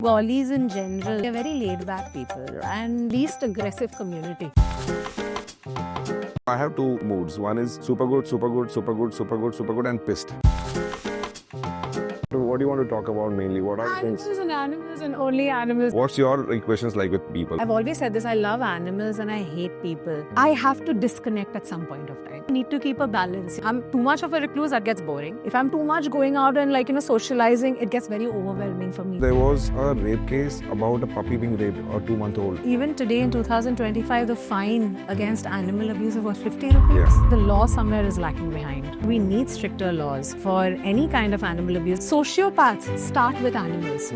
Wallies in general, they're very laid back people and least aggressive community. I have two moods. One is super good, super good, super good, super good, super good, and pissed. What do you want to talk about mainly? What are things? Animals and only animals. What's your equations like with people? I've always said this, I love animals and I hate people. I have to disconnect at some point of time. I need to keep a balance. I'm too much of a recluse, that gets boring. If I'm too much going out and socializing, it gets very overwhelming for me. There was a rape case about a puppy being raped, a 2-month-old. Even today in 2025, the fine against animal abuse was 50 rupees. Yes. The law somewhere is lacking behind. We need stricter laws for any kind of animal abuse. Sociopaths start with animals,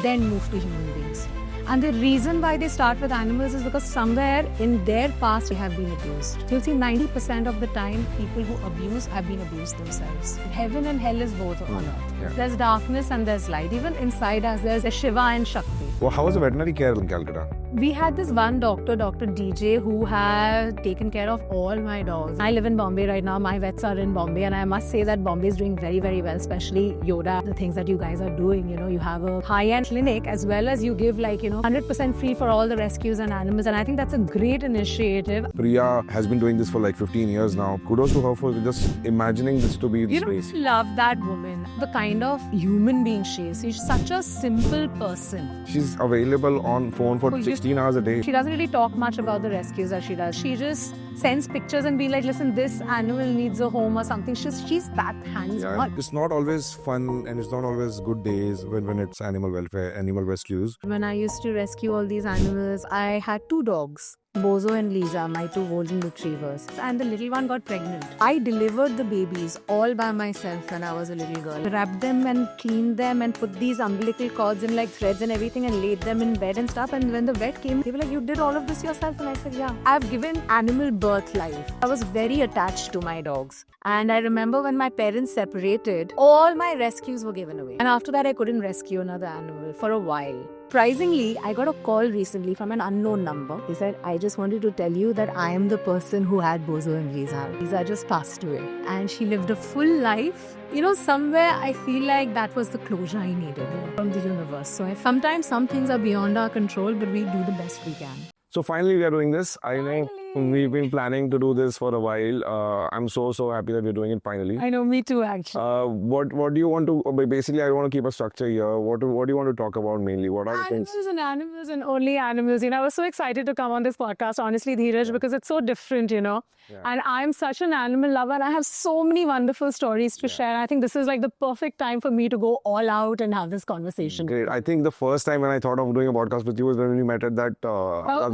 then move to human beings. And the reason why they start with animals is because somewhere in their past they have been abused. You'll see 90% of the time people who abuse have been abused themselves. Heaven and hell is both on earth. Yeah. There's darkness and there's light. Even inside us there's a Shiva and Shakti. Well, how was the veterinary care in Calcutta? We had this one doctor, Dr. DJ, who had taken care of all my dogs. I live in Bombay right now. My vets are in Bombay, and I must say that Bombay is doing very, very well, especially Yoda. The things that you guys are doing, you have a high-end clinic as well as you give 100% free for all the rescues and animals. And I think that's a great initiative. Priya has been doing this for like 15 years now. Kudos to her for just imagining this to be the space. I love that woman. The kind of human being she is. She's such a simple person. She's available on phone for 16 hours a day. She doesn't really talk much about the rescues that she does. She just sends pictures and be like, listen, this animal needs a home or something. She's that hands-on. It's not always fun and it's not always good days when it's animal welfare, animal rescues. When I used to rescue all these animals, I had two dogs. Bozo and Lisa, my two golden retrievers. And the little one got pregnant. I delivered the babies all by myself when I was a little girl. Wrapped them and cleaned them and put these umbilical cords in threads and everything and laid them in bed and stuff. And when the vet came, they were like, you did all of this yourself? And I said, yeah. I've given animal birth life. I was very attached to my dogs. And I remember when my parents separated, all my rescues were given away. And after that, I couldn't rescue another animal for a while. Surprisingly, I got a call recently from an unknown number. They said, I just wanted to tell you that I am the person who had Bozo and Lisa. Lisa just passed away. And she lived a full life. Somewhere I feel like that was the closure I needed from the universe. So sometimes some things are beyond our control, but we do the best we can. So finally we are doing this. I know we've been planning to do this for a while. I'm so happy that we're doing it finally. I know, me too actually. What do you want to, basically I want to keep a structure here. What do you want to talk about mainly? What are the things? Animals and only animals. I was so excited to come on this podcast, honestly, Dheeraj, because it's so different, Yeah. And I'm such an animal lover and I have so many wonderful stories to share. I think this is the perfect time for me to go all out and have this conversation. Great. I think the first time when I thought of doing a podcast with you was when we met at that...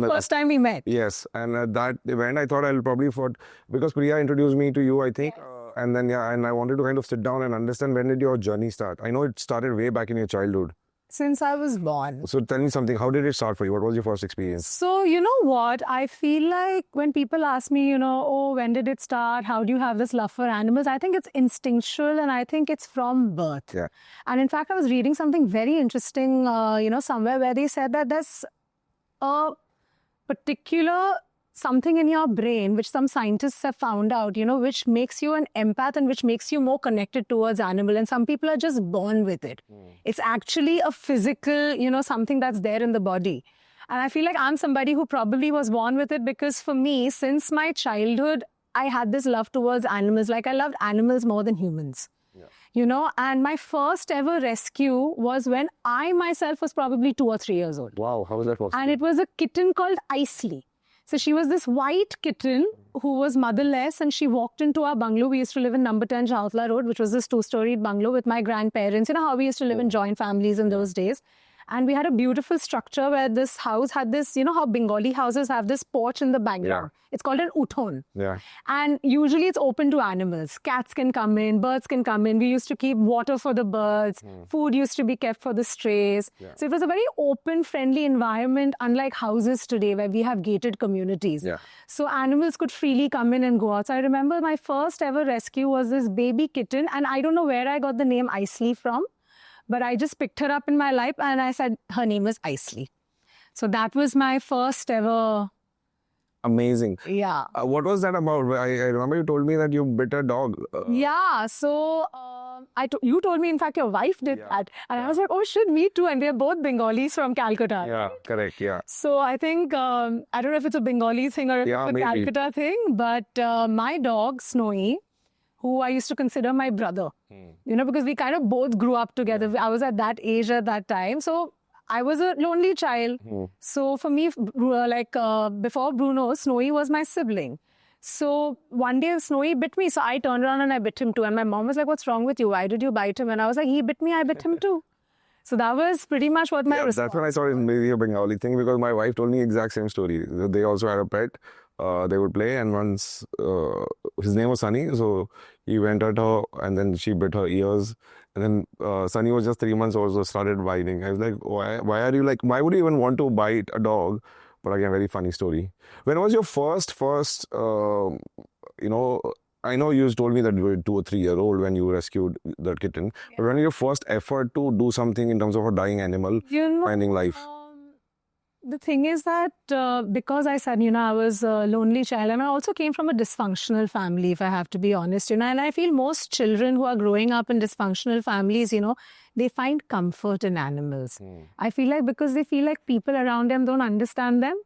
first time we met. Yes. And at that event, I thought I'll probably... because Priya introduced me to you, I think. Yes. And then, and I wanted to kind of sit down and understand when did your journey start? I know it started way back in your childhood. Since I was born. So tell me something. How did it start for you? What was your first experience? So, you know what? I feel like when people ask me, oh, when did it start? How do you have this love for animals? I think it's instinctual and I think it's from birth. Yeah. And in fact, I was reading something very interesting, somewhere where they said that there's a particular something in your brain, which some scientists have found out, which makes you an empath and which makes you more connected towards animal. And some people are just born with it. It's actually a physical, something that's there in the body. And I feel like I'm somebody who probably was born with it because for me, since my childhood, I had this love towards animals. I loved animals more than humans. Yeah. And my first ever rescue was when I myself was probably 2 or 3 years old. Wow, how was that possible? And it was a kitten called Isley. So she was this white kitten who was motherless and she walked into our bungalow. We used to live in number 10 Jautla Road, which was this 2-storied bungalow with my grandparents. You know how we used to live in joint families in those days. And we had a beautiful structure where this house had this, how Bengali houses have this porch in the background. Yeah. It's called an uthon. Yeah. And usually it's open to animals. Cats can come in, birds can come in. We used to keep water for the birds. Food used to be kept for the strays. Yeah. So it was a very open, friendly environment, unlike houses today where we have gated communities. Yeah. So animals could freely come in and go out. So I remember my first ever rescue was this baby kitten. And I don't know where I got the name Isley from. But I just picked her up in my life and I said, her name is Isley. So that was my first ever... Amazing. Yeah. What was that about? I remember you told me that you bit a dog. Yeah. So You told me, in fact, your wife did Yeah, that. And I yeah. was like, oh shit, me too. And we are both Bengalis from Calcutta. Yeah, correct. Yeah. So I think, I don't know if it's a Bengali thing or if Yeah, it's a maybe. Calcutta thing, but my dog, Snowy, who I used to consider my brother, you know, because we kind of both grew up together. I was at that age at that time. So I was a lonely child. So for me, before Bruno, Snowy was my sibling. So one day Snowy bit me. So I turned around and I bit him too. And my mom was like, what's wrong with you? Why did you bite him? And I was like, he bit me, I bit him too. So that was pretty much what my Yeah, response that's when I started maybe a Bengali thing because my wife told me exact same story. They also had a pet. They would play, and once his name was Sunny, so he went at her, and then she bit her ears. And then Sunny was just 3 months old, so started biting. I was like, why are you like? Why would you even want to bite a dog? But again, very funny story. When was your first? You know, I know you told me that you were 2 or 3 year old when you rescued the kitten. But when was your first effort to do something in terms of a dying animal, You know, finding life? the thing is that because I said, you know, I was a lonely child, and I also came from a dysfunctional family, if I have to be honest, you know, and I feel most children who are growing up in dysfunctional families, you know, they find comfort in animals. I feel like because they feel like people around them don't understand them.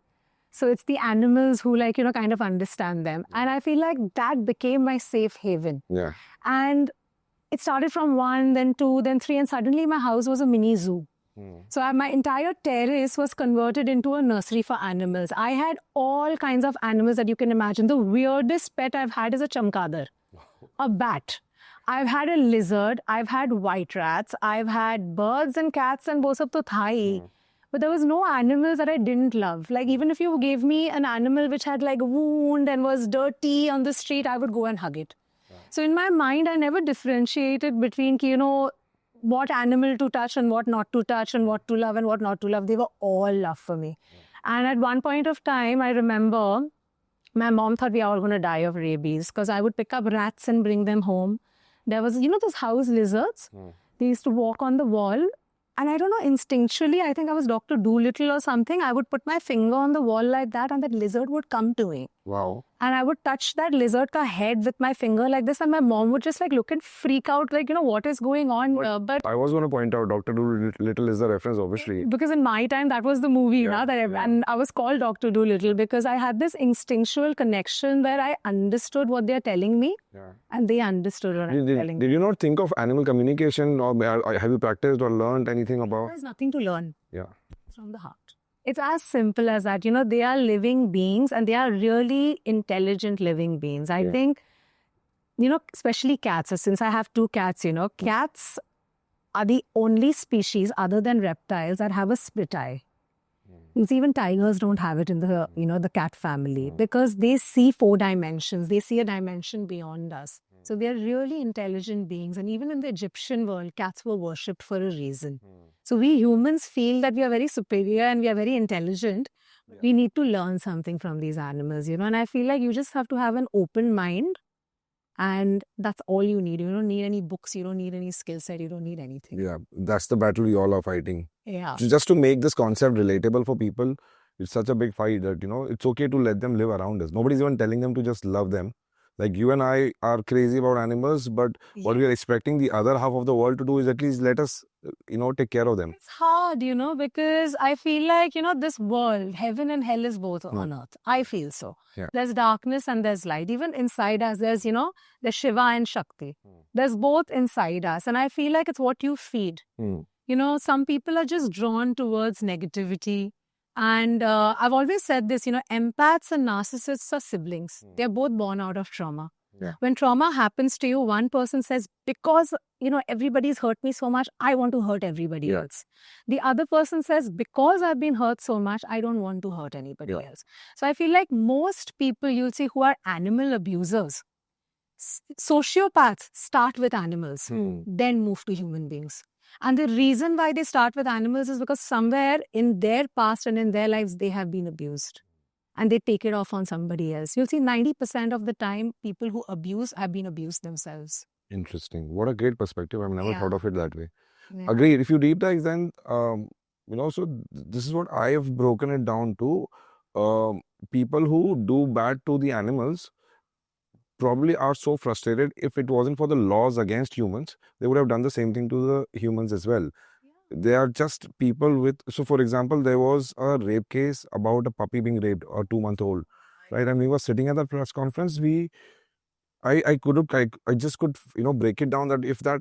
So it's the animals who, like, you know, kind of understand them. And I feel like that became my safe haven. Yeah. And it started from 1, then 2, then 3, and suddenly my house was a mini zoo. So my entire terrace was converted into a nursery for animals. I had all kinds of animals that you can imagine. The weirdest pet I've had is a chamkadar, a bat. I've had a lizard. I've had white rats. I've had birds and cats and both of the thai. But there was no animals that I didn't love. Like, even if you gave me an animal which had like a wound and was dirty on the street, I would go and hug it. So in my mind, I never differentiated between, you know, what animal to touch and what not to touch and what to love and what not to love. They were all love for me. And at one point of time, I remember my mom thought we are all going to die of rabies because I would pick up rats and bring them home. There was, you know, those house lizards. They used to walk on the wall. And I don't know, instinctually, I think I was Dr. Dolittle or something. I would put my finger on the wall like that and that lizard would come to me. Wow. And I would touch that lizard ka head with my finger like this, and my mom would just like look and freak out, like, you know, what is going on? But I was going to point out Dr. Dolittle is the reference, obviously. because in my time, that was the movie, and I was called Dr. Dolittle because I had this instinctual connection where I understood what they're telling me, and they understood what I'm telling me. Did you not think of animal communication, or have you practiced or learned anything about? There's nothing to learn. Yeah. It's from the heart. It's as simple as that. You know, they are living beings and they are really intelligent living beings. I think, you know, especially cats. Since I have 2 cats, you know, cats are the only species other than reptiles that have a split eye. Even tigers don't have it in the, you know, the cat family because they see 4 dimensions. They see a dimension beyond us. So they are really intelligent beings. And even in the Egyptian world, cats were worshipped for a reason. So we humans feel that we are very superior and we are very intelligent. We need to learn something from these animals, you know. And I feel like you just have to have an open mind. And that's all you need. You don't need any books. You don't need any skill set. You don't need anything. Yeah, that's the battle we all are fighting. Yeah. Just to make this concept relatable for people, it's such a big fight that, you know, it's okay to let them live around us. Nobody's even telling them to just love them. Like, you and I are crazy about animals, but what we are expecting the other half of the world to do is at least let us, you know, take care of them. It's hard, you know, because I feel like, you know, this world, heaven and hell is both on earth. I feel so. Yeah. There's darkness and there's light. Even inside us, there's, you know, there's Shiva and Shakti. There's both inside us. And I feel like it's what you feed. You know, some people are just drawn towards negativity. And I've always said this, you know, empaths and narcissists are siblings. They're both born out of trauma. When trauma happens to you, one person says, because, you know, everybody's hurt me so much, I want to hurt everybody else. The other person says, because I've been hurt so much, I don't want to hurt anybody else. So I feel like most people you'll see who are animal abusers, sociopaths start with animals, then move to human beings. And the reason why they start with animals is because somewhere in their past and in their lives, they have been abused. And they take it off on somebody else. You'll see 90% of the time, people who abuse have been abused themselves. Interesting. What a great perspective. I've never thought of it that way. Yeah. Agreed. If you deep dive, then, you know, so this is what I have broken it down to. People who do bad to the animals probably are so frustrated. If it wasn't for the laws against humans, they would have done the same thing to the humans as well. They are just people with. So, for example, there was a rape case about a puppy being raped, a 2 month old, right? And we were sitting at the press conference. I couldn't, I just could, break it down that if that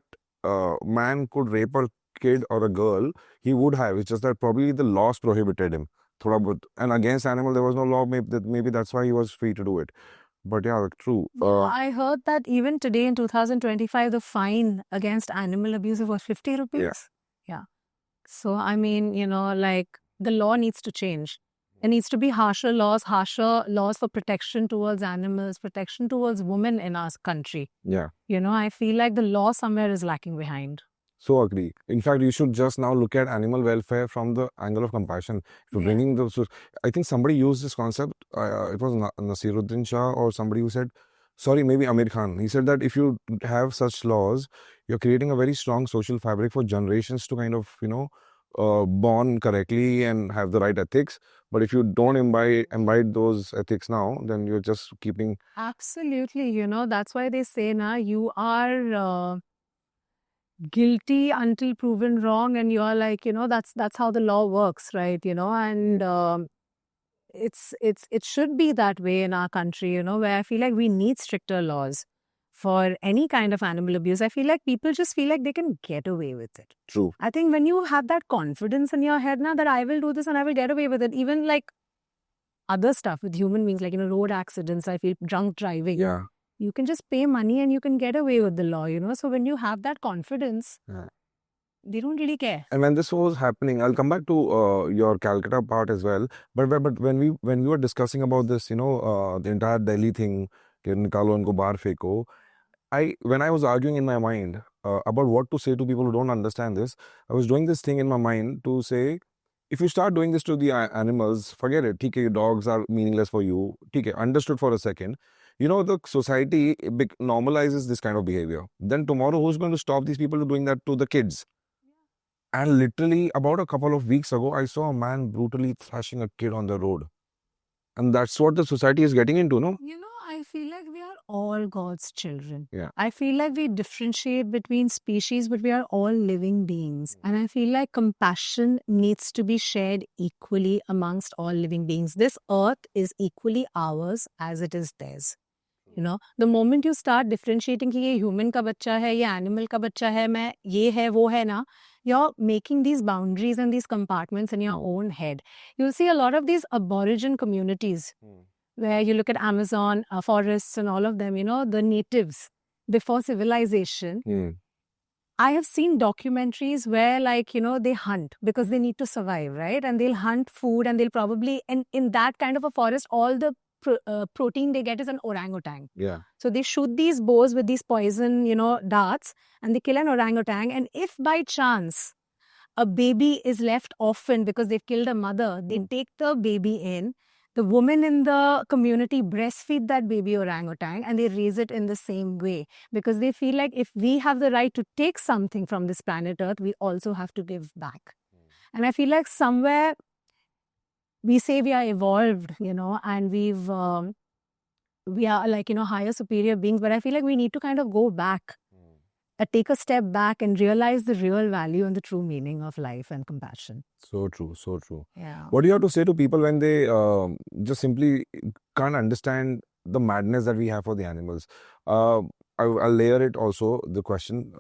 man could rape a kid or a girl, he would have. It's just that probably the laws prohibited him. Thoda bahut. And against animal, there was no law. Maybe that's why he was free to do it. But yeah, true. I heard that even today in 2025, the fine against animal abuse was 50 rupees. Yeah. So, I mean, like the law needs to change. There needs to be harsher laws for protection towards animals, protection towards women in our country. Yeah. I feel like the law somewhere is lacking behind. So agree. In fact, you should just now look at animal welfare from the angle of compassion. If you're bringing those, I think somebody used this concept. It was Nasiruddin Shah or somebody who said, sorry, maybe Amir Khan. He said that if you have such laws, you're creating a very strong social fabric for generations to kind of, born correctly and have the right ethics. But if you don't imbibe those ethics now, then you're just keeping. Absolutely. That's why they say, you are guilty until proven wrong, and you're like, that's how the law works, right? And it should be that way in our country, where I feel like we need stricter laws for any kind of animal abuse. I feel like people just feel like they can get away with it. True. I think when you have that confidence in your head now that I will do this and I will get away with it, even like other stuff with human beings, like, road accidents, I feel drunk driving. Yeah. You can just pay money and you can get away with the law, So when you have that confidence, they don't really care. And when this was happening, I'll come back to your Calcutta part as well. But when we were discussing about this, the entire Delhi thing, कि निकालो उनको बाहर फेंको, when I was arguing in my mind about what to say to people who don't understand this, I was doing this thing in my mind to say, if you start doing this to the animals, forget it. Okay, dogs are meaningless for you. Okay, understood for a second. The society normalizes this kind of behavior. Then tomorrow, who's going to stop these people from doing that to the kids? And literally, about a couple of weeks ago, I saw a man brutally thrashing a kid on the road. And that's what the society is getting into, no? I feel like we are all God's children. Yeah. I feel like we differentiate between species, but we are all living beings. And I feel like compassion needs to be shared equally amongst all living beings. This earth is equally ours as it is theirs. The moment you start differentiating कि ये human का बच्चा है, ये animal का बच्चा है, मैं ये है, वो है ना, you're making these boundaries and these compartments in your own head. You'll see a lot of these aborigine communities where you look at Amazon forests and all of them, the natives before civilization. I have seen documentaries where they hunt because they need to survive, right? And they'll hunt food and they'll probably, and in that kind of a forest, all the protein they get is an orangutan. Yeah. So they shoot these bows with these poison, darts, and they kill an orangutan. And if by chance a baby is left orphaned because they've killed a mother, they take the baby in. The women in the community breastfeed that baby orangutan and they raise it in the same way because they feel like if we have the right to take something from this planet Earth, we also have to give back. And I feel like somewhere we say we are evolved, and we are like, higher superior beings, but I feel like we need to kind of go back, take a step back and realize the real value and the true meaning of life and compassion. So true, so true. Yeah. What do you have to say to people when they just simply can't understand the madness that we have for the animals? I'll layer it also, the question.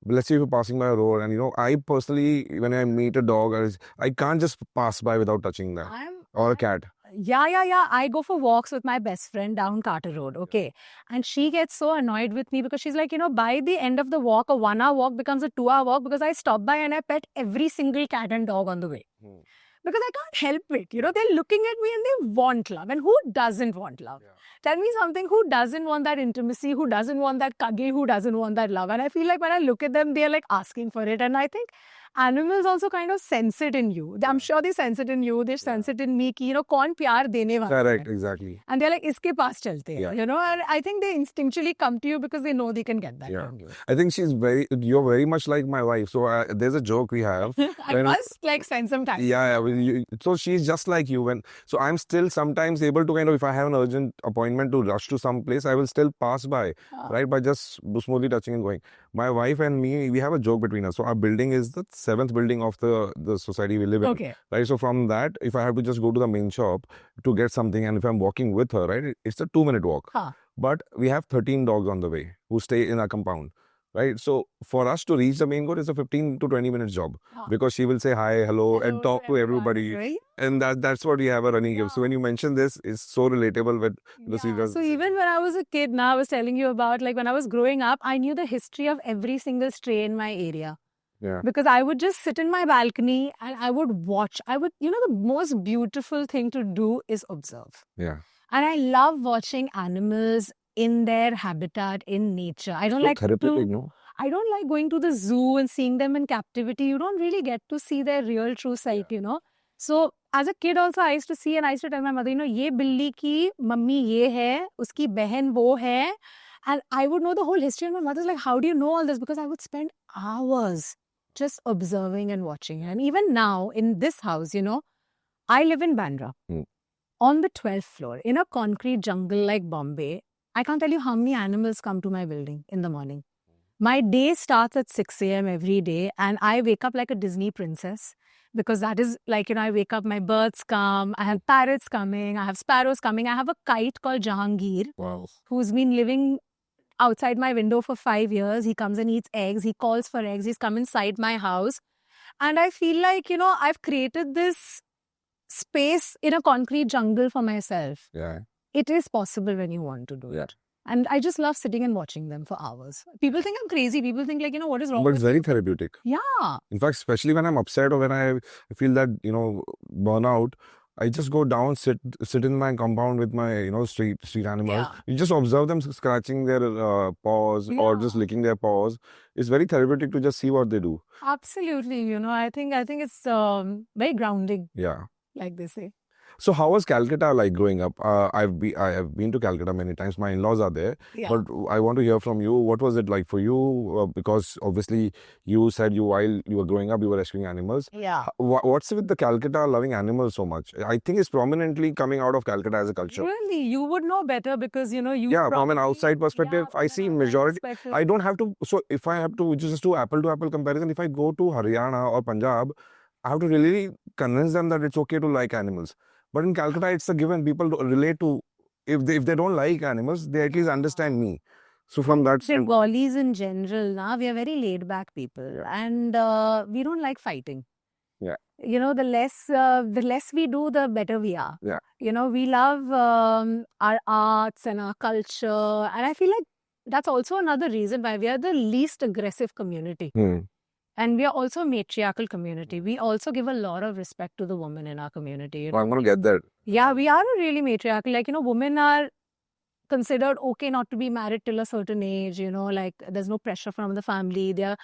Let's say if you're passing by a road and, I personally, when I meet a dog, I can't just pass by without touching that. Or a cat. Yeah. I go for walks with my best friend down Carter Road, okay? And she gets so annoyed with me because she's like, by the end of the walk, a 1-hour walk becomes a 2-hour walk because I stop by and I pet every single cat and dog on the way. Because I can't help it. They're looking at me and they want love. And who doesn't want love? Yeah. Tell me something, who doesn't want that intimacy? Who doesn't want that cuddle? Who doesn't want that love? And I feel like when I look at them, they're like asking for it. And I think animals also kind of sense it in you. I'm sure they sense it in you. They sense it in me. Ki, कौन प्यार देने वाला Correct, है. exactly. And they're like, इसके पास चलते हैं. Yeah. And I think they instinctually come to you because they know they can get that Yeah. from you. I think you're very much like my wife. So there's a joke we have. I must like spend some time. Yeah, so she's just like you. So I'm still sometimes able to kind of, if I have an urgent appointment to rush to some place, I will still pass by, right? By just smoothly touching and going. My wife and me, we have a joke between us. So our building is the 7th building of the society we live in. Okay. Right. So from that, if I have to just go to the main shop to get something, and if I'm walking with her, right, it's a 2-minute walk. But we have 13 dogs on the way who stay in our compound. Right. So for us to reach the main goal is a 15 to 20 minutes job because she will say hi, hello and talk to everybody. Right? And that's what we have a running game. So when you mention this, it's so relatable with Lucy. So even when I was a kid, now I was telling you about, like when I was growing up, I knew the history of every single stray in my area. Yeah. Because I would just sit in my balcony and I would watch. The most beautiful thing to do is observe. Yeah. And I love watching animals in their habitat, in nature. I don't like therapeutic, no? I don't like going to the zoo and seeing them in captivity. You don't really get to see their real true sight, So as a kid also, I used to see and I used to tell my mother, ye billi ki mummy ye hai, uski behan wo hai. And I would know the whole history. And my mother's like, how do you know all this? Because I would spend hours just observing and watching. And even now in this house, I live in Bandra. On the 12th floor, in a concrete jungle like Bombay, I can't tell you how many animals come to my building in the morning. My day starts at 6 a.m. every day and I wake up like a Disney princess because that is like, I wake up, my birds come, I have parrots coming, I have sparrows coming. I have a kite called Jahangir who's been living outside my window for 5 years. He comes and eats eggs. He calls for eggs. He's come inside my house. And I feel like, I've created this space in a concrete jungle for myself. Yeah. It is possible when you want to do it. And I just love sitting and watching them for hours. People think I'm crazy. People think what is wrong But with it's very therapeutic. Yeah. In fact, especially when I'm upset or when I feel that, burnout, I just go down, sit in my compound with my, street animals. Yeah. You just observe them scratching their paws or just licking their paws. It's very therapeutic to just see what they do. Absolutely. I think it's very grounding. Yeah. Like they say. So how was Calcutta like growing up? I have been to Calcutta many times. My in-laws are there. Yeah. But I want to hear from you. What was it like for you? Because obviously you said while you were growing up, you were rescuing animals. Yeah. What's with the Calcutta loving animals so much? I think it's prominently coming out of Calcutta as a culture. Really? You would know better because, Yeah, from an outside perspective, I see majority. I don't have to. So if I have to just do apple-to-apple comparison, if I go to Haryana or Punjab, I have to really convince them that it's okay to like animals. But in Calcutta, it's a given. People relate to, if they don't like animals, they at least understand me. So from that standpoint, Bengalis in general, we are very laid back people and we don't like fighting. Yeah. The less we do, the better we are. Yeah. We love our arts and our culture. And I feel like that's also another reason why we are the least aggressive community. And we are also a matriarchal community. We also give a lot of respect to the woman in our community. I'm going to get that. Yeah, we are a really matriarchal. Like, women are considered okay not to be married till a certain age. There's no pressure from the family. They are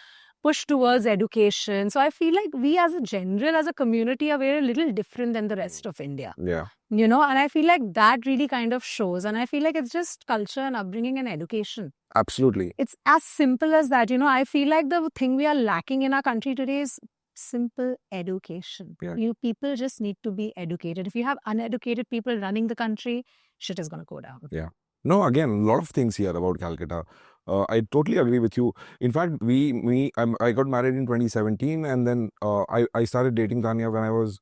pushed towards education. So I feel like we as a community are very little different than the rest of India. Yeah. And I feel like that really kind of shows. And I feel like it's just culture and upbringing and education. Absolutely. It's as simple as that. I feel like the thing we are lacking in our country today is simple education. Yeah. People just need to be educated. If you have uneducated people running the country, shit is going to go down. Yeah. No, again, a lot of things here about Calcutta. I totally agree with you. In fact, I got married in 2017 and then I started dating Tanya when I was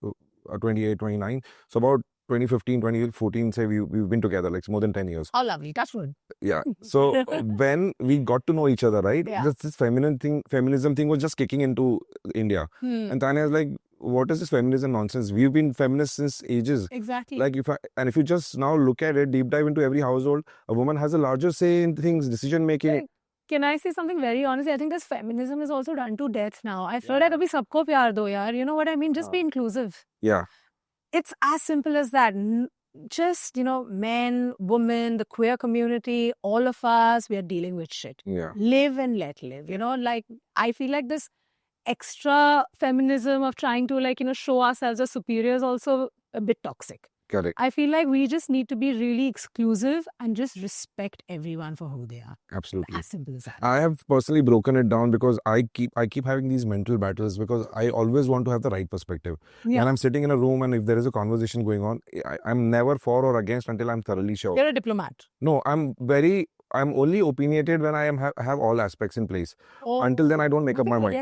28, 29. So about 2015, 2014, say we've been together like more than 10 years. How lovely. Touch wood. Yeah. So when we got to know each other, right? Yeah. This feminism thing was just kicking into India. And Tanya was like, what is this feminism nonsense? We've been feminists since ages. Exactly. Like if you just now look at it, deep dive into every household, a woman has a larger say in things, decision making. Can I say something very honestly? I think this feminism is also done to death now. I feel like abhi sabko pyar do yaar. You know what I mean? Just be inclusive. Yeah. It's as simple as that. Just, men, women, the queer community, all of us, we are dealing with shit. Yeah. Live and let live. I feel like this extra feminism of trying to like, show ourselves as superior is also a bit toxic. Correct. I feel like we just need to be really exclusive and just respect everyone for who they are. Absolutely. As simple as that. I have personally broken it down because I keep having these mental battles because I always want to have the right perspective. Yeah. When I'm sitting in a room and if there is a conversation going on, I'm never for or against until I'm thoroughly sure. You're a diplomat. No, I'm only opinionated when I have all aspects in place. Until then, I don't make up my mind.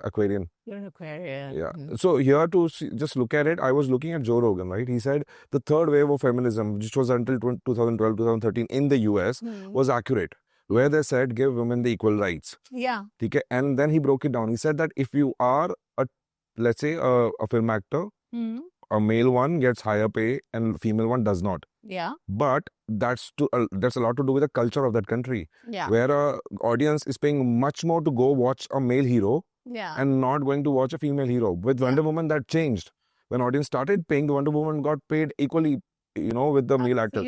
Aquarian. You're an Aquarian. Yeah. So here to just look at it, I was looking at Joe Rogan, right? He said the third wave of feminism, which was until 2012, 2013 in the US, was accurate, where they said give women the equal rights. Yeah. Okay? And then he broke it down. He said that if you are let's say a film actor, a male one gets higher pay and female one does not. Yeah. But that's a lot to do with the culture of that country. Yeah. Where a audience is paying much more to go watch a male hero and not going to watch a female hero. With Wonder Woman, that changed. When audience started paying, the Wonder Woman got paid equally, with the male actor.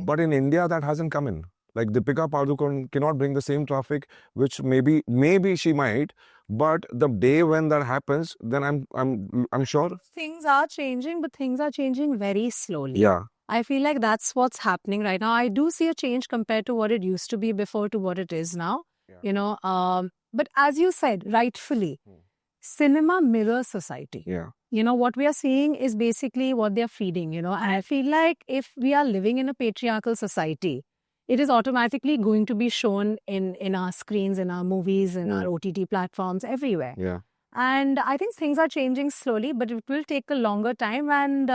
But in India, that hasn't come in. Like Deepika Padukone cannot bring the same traffic, which maybe she might. But the day when that happens, then I'm sure things are changing, but things are changing very slowly. Yeah. I feel like that's what's happening right now. I do see a change compared to what it used to be before to what it is now. But as you said, rightfully, cinema mirrors society. Yeah. What we are seeing is basically what they're feeding, and I feel like if we are living in a patriarchal society, it is automatically going to be shown in our screens, in our movies, in our OTT platforms, everywhere. Yeah. And I think things are changing slowly, but it will take a longer time. And,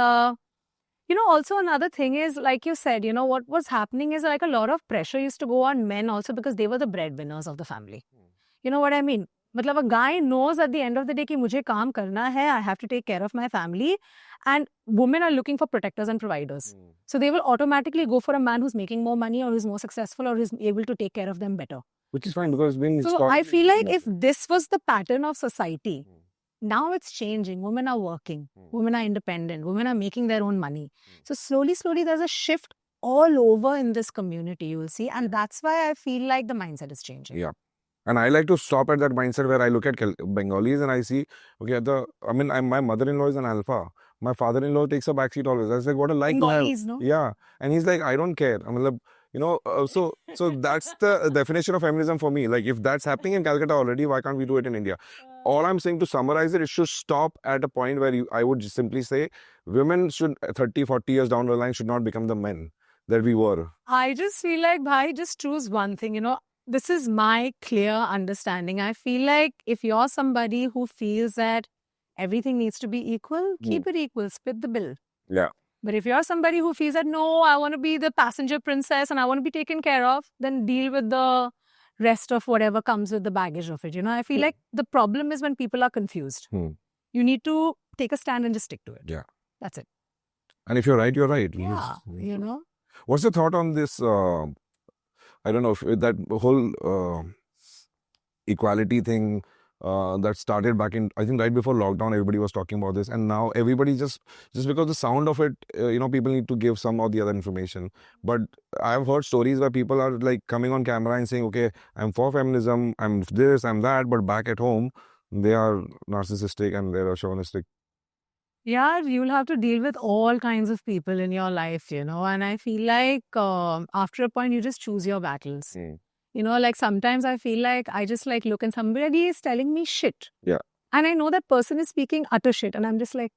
also another thing is, like you said, what was happening is like a lot of pressure used to go on men also because they were the breadwinners of the family. You know what I mean? Matlab, a guy knows at the end of the day कि मुझे काम करना है, I have to take care of my family, and women are looking for protectors and providers. So they will automatically go for a man who's making more money or who's more successful or who's able to take care of them better. Which is fine because when so I feel like if this was the pattern of society, now it's changing. Women are working, women are independent, women are making their own money. So slowly, there's a shift all over in this community, you will see, and that's why I feel like the mindset is changing. Yeah. And I like to stop at that mindset where I look at Bengalis and I see, okay, my mother-in-law is an alpha. My father-in-law takes a backseat always. I was like, what a like Bengalis, to have. No? Yeah. And he's like, I don't care. So that's the definition of feminism for me. Like, if that's happening in Calcutta already, why can't we do it in India? All I'm saying, to summarize it should stop at a point where I would simply say women should, 30, 40 years down the line, should not become the men that we were. I just feel like, bhai, just choose one thing, This is my clear understanding. I feel like if you're somebody who feels that everything needs to be equal, keep it equal, split the bill. Yeah. But if you're somebody who feels that, no, I want to be the passenger princess and I want to be taken care of, then deal with the rest of whatever comes with the baggage of it. I feel like the problem is when people are confused. You need to take a stand and just stick to it. Yeah. That's it. And if you're right, you're right. Yeah, What's your thought on this? I don't know if that whole equality thing that started back in, I think right before lockdown, everybody was talking about this, and now everybody just because the sound of it, people need to give some or the other information. But I've heard stories where people are like coming on camera and saying, okay, I'm for feminism, I'm this, I'm that, but back at home, they are narcissistic and they're chauvinistic. Yeah, you'll have to deal with all kinds of people in your life, and I feel like after a point, you just choose your battles. Like sometimes I feel like I just like look and somebody is telling me shit. Yeah. And I know that person is speaking utter shit and I'm just like,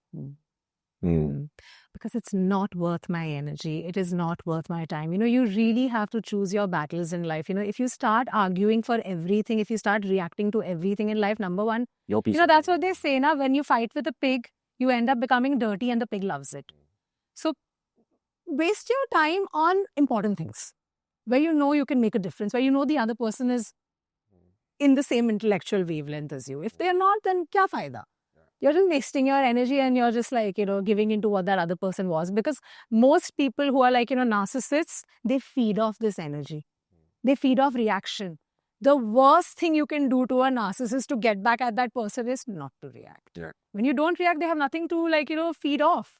because it's not worth my energy. It is not worth my time. You really have to choose your battles in life. If you start arguing for everything, if you start reacting to everything in life, number one, that's what they say, na, when you fight with a pig, you end up becoming dirty and the pig loves it. So waste your time on important things where you can make a difference, where the other person is in the same intellectual wavelength as you. If they're not, then kya fayda? You're just wasting your energy and you're just like, giving into what that other person was. Because most people who are like, narcissists, they feed off this energy. They feed off reaction. The worst thing you can do to a narcissist to get back at that person is not to react. Yeah. When you don't react, they have nothing to, feed off.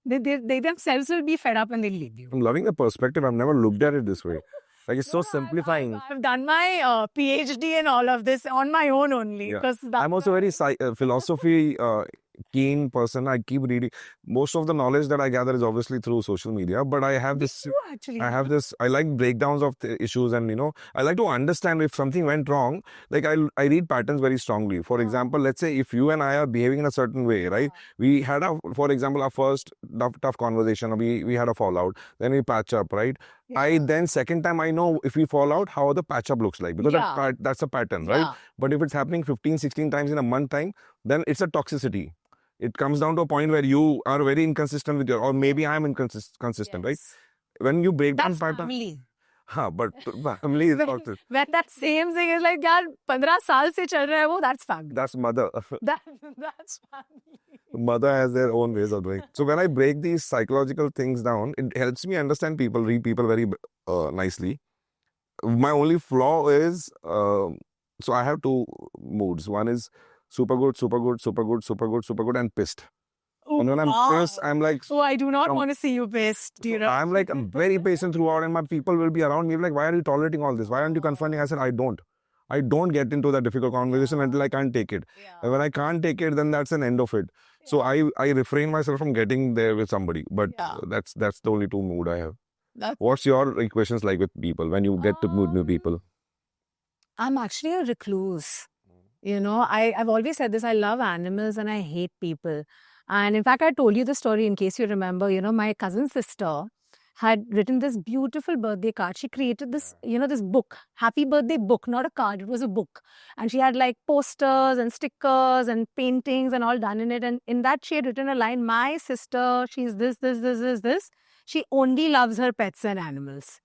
They themselves will be fed up and they'll leave you. I'm loving the perspective. I've never looked at it this way. Like it's so simplifying. I've done my PhD in all of this on my own only. Yeah. Because I'm also very philosophy keen person. I keep reading. Most of the knowledge that I gather is obviously through social media, but I have this. actually. I like breakdowns of the issues, and I like to understand if something went wrong. Like I read patterns very strongly. For example, let's say if you and I are behaving in a certain way, right? We had for example, our first tough conversation, or we had a fallout, then we patch up, right? I then second time I know if we fall out, how the patch up looks like, because that's a pattern, right? But if it's happening 15, 16 times in a month time, then it's a toxicity. It comes down to a point where you are very inconsistent with or maybe I'm inconsistent, right? When you break down pattern. Family. But family is toxic. When that same thing is like, yaar, 15 saal se chal raha hai wo, that's family. That's mother. That's family. Mother has their own ways of doing. So when I break these psychological things down, it helps me understand people, read people very nicely. My only flaw is, so I have two moods. One is super good, super good, super good, super good, super good, and pissed. And when I'm pissed, I'm like... So I do not want to see you pissed. I'm like, I'm very patient throughout, and my people will be around me like, why are you tolerating all this? Why aren't you confronting? I said, I don't get into that difficult conversation until I can't take it. And when I can't take it, then that's an end of it. So I refrain myself from getting there with somebody. But that's the only two mood I have. What's your equations like with people when you get to meet new people? I'm actually a recluse. I've always said this. I love animals and I hate people. And in fact, I told you the story in case you remember. My cousin's sister had written this beautiful birthday card. She created this, this book, happy birthday book, not a card. It was a book. And she had like posters and stickers and paintings and all done in it. And in that, she had written a line, my sister, she's this. She only loves her pets and animals.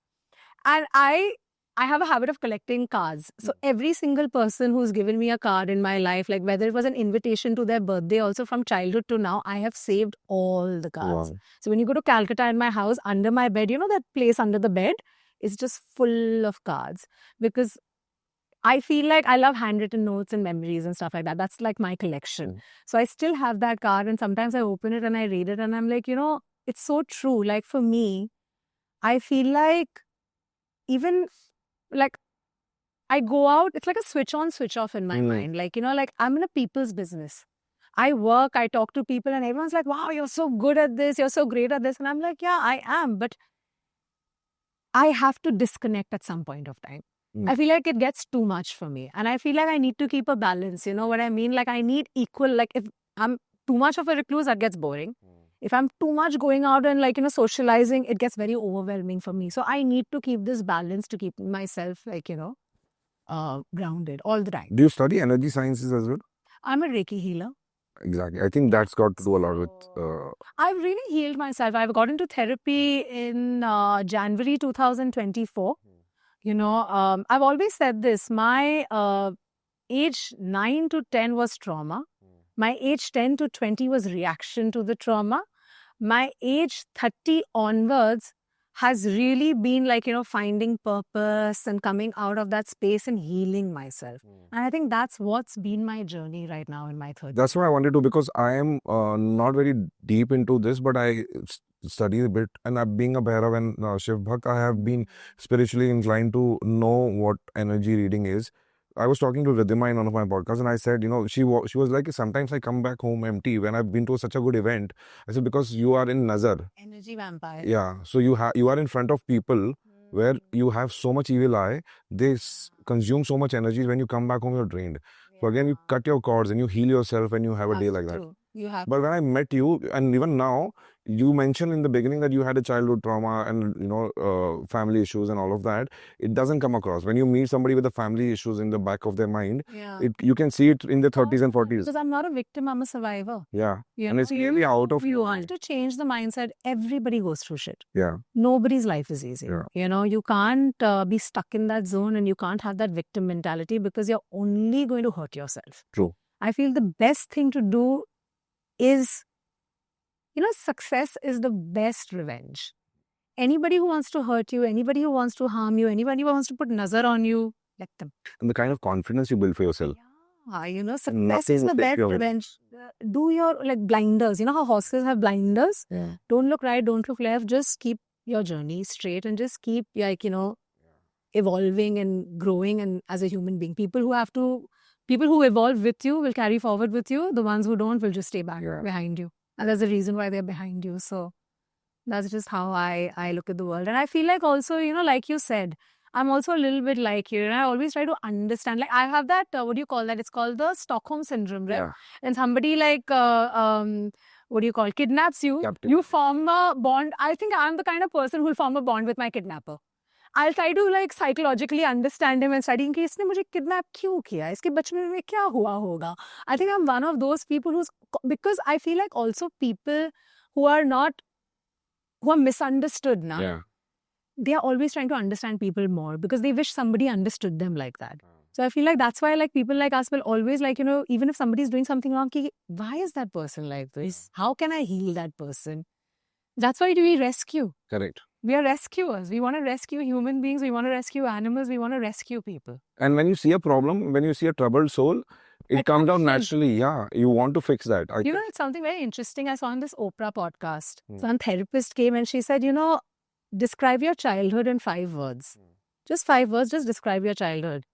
And I have a habit of collecting cards. So every single person who's given me a card in my life, like whether it was an invitation to their birthday, also from childhood to now, I have saved all the cards. Wow. So when you go to Calcutta in my house, under my bed, that place under the bed is just full of cards. Because I feel like I love handwritten notes and memories and stuff like that. That's like my collection. So I still have that card, and sometimes I open it and I read it and I'm like, it's so true. Like for me, I feel like even like I go out, it's like a switch on, switch off in my mind. Like, like I'm in a people's business. I work, I talk to people, and everyone's like, wow, you're so good at this, you're so great at this. And I'm like, yeah, I am. But I have to disconnect at some point of time. I feel like it gets too much for me. And I feel like I need to keep a balance. You know what I mean? Like I need equal, like if I'm too much of a recluse, that gets boring. If I'm too much going out and like, socializing, it gets very overwhelming for me. So I need to keep this balance to keep myself like, grounded all the time. Do you study energy sciences as well? I'm a Reiki healer. Exactly. I think that's got to do a lot with... I've really healed myself. I've got into therapy in January 2024. I've always said this. My age 9 to 10 was trauma. My age 10 to 20 was reaction to the trauma. My age 30 onwards has really been like, finding purpose and coming out of that space and healing myself. And I think that's what's been my journey right now in my 30s. That's what I wanted to, because I am not very deep into this, but I study a bit. And being a Bhairav and Shiv Bhakt, I have been spiritually inclined to know what energy reading is. I was talking to Ridhima in one of my podcasts, and I said, she was like, sometimes I come back home empty when I've been to such a good event. I said, because you are in Nazar. Energy vampire. Yeah. So you are in front of people where you have so much evil eye. They consume so much energy. When you come back home, you're drained. So again, you cut your cords and you heal yourself when you have a day like that. But when I met you, and even now, you mentioned in the beginning that you had a childhood trauma and family issues and all of that. It doesn't come across when you meet somebody with the family issues in the back of their mind. You can see it in the 30s and 40s. Because I'm not a victim, I'm a survivor. Yeah. And it's really out of you want to change the mindset. Everybody goes through shit. Yeah. Nobody's life is easy. Yeah. You can't be stuck in that zone, and you can't have that victim mentality, because you're only going to hurt yourself. True. I feel the best thing to do is, success is the best revenge. Anybody who wants to hurt you, anybody who wants to harm you, anybody who wants to put nazar on you, let them. And the kind of confidence you build for yourself. Yeah, success is the best revenge. Do your blinders. You know how horses have blinders? Yeah. Don't look right, don't look left. Just keep your journey straight and just keep evolving and growing and as a human being. People who evolve with you will carry forward with you. The ones who don't will just stay back behind you. And there's a reason why they're behind you. So that's just how I look at the world. And I feel like also, like you said, I'm also a little bit like you. And I always try to understand. Like I have that, what do you call that? It's called the Stockholm Syndrome, right? Yeah. And somebody like, what do you call it? Kidnaps you. Captive. You form a bond. I think I'm the kind of person who will form a bond with my kidnapper. I'll try to like psychologically understand him and studying कि इसने मुझे kidnap क्यों किया? इसके बचपन में क्या हुआ होगा? I think I'm one of those people because I feel like also people who are misunderstood now. Yeah. They are always trying to understand people more because they wish somebody understood them like that. So I feel like that's why like people like us will always like, even if somebody is doing something wrong, why is that person like this? How can I heal that person? That's why we rescue. Correct. We are rescuers. We want to rescue human beings. We want to rescue animals. We want to rescue people. And when you see a problem, when you see a troubled soul, it comes out naturally. Yeah, you want to fix that. It's something very interesting I saw on this Oprah podcast. Some therapist came and she said, describe your childhood in 5 words. Just 5 words, just describe your childhood.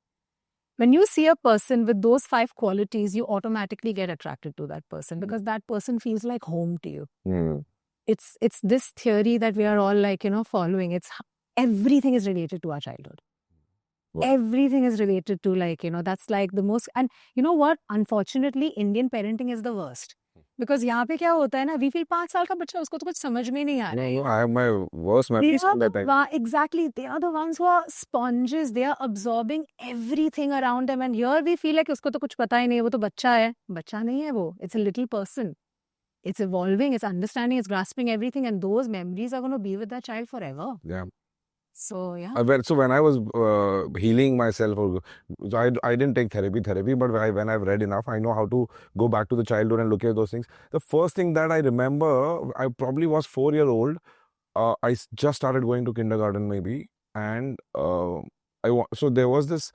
When you see a person with those 5 qualities, you automatically get attracted to that person because that person feels like home to you. It's this theory that we are all like, following. It's everything is related to our childhood. Wow. Everything is related to like, that's like the most, and you know what? Unfortunately, Indian parenting is the worst. Because यहाँ पे क्या होता है ना, we feel 5 साल का बच्चा उसको तो कुछ समझ में नहीं आ रहा है. I have my worst memories from that time. Exactly. They are the ones who are sponges. They are absorbing everything around them. And here we feel like उसको तो कुछ पता ही नहीं है. वो तो बच्चा है. बच्चा नहीं है वो. It's a little person. It's evolving, it's understanding, it's grasping everything, and those memories are going to be with that child forever. Yeah. So, yeah. So when I was healing myself, I didn't take therapy, but when I've read enough, I know how to go back to the childhood and look at those things. The first thing that I remember, I probably was 4-year-old. I just started going to kindergarten maybe. And so there was this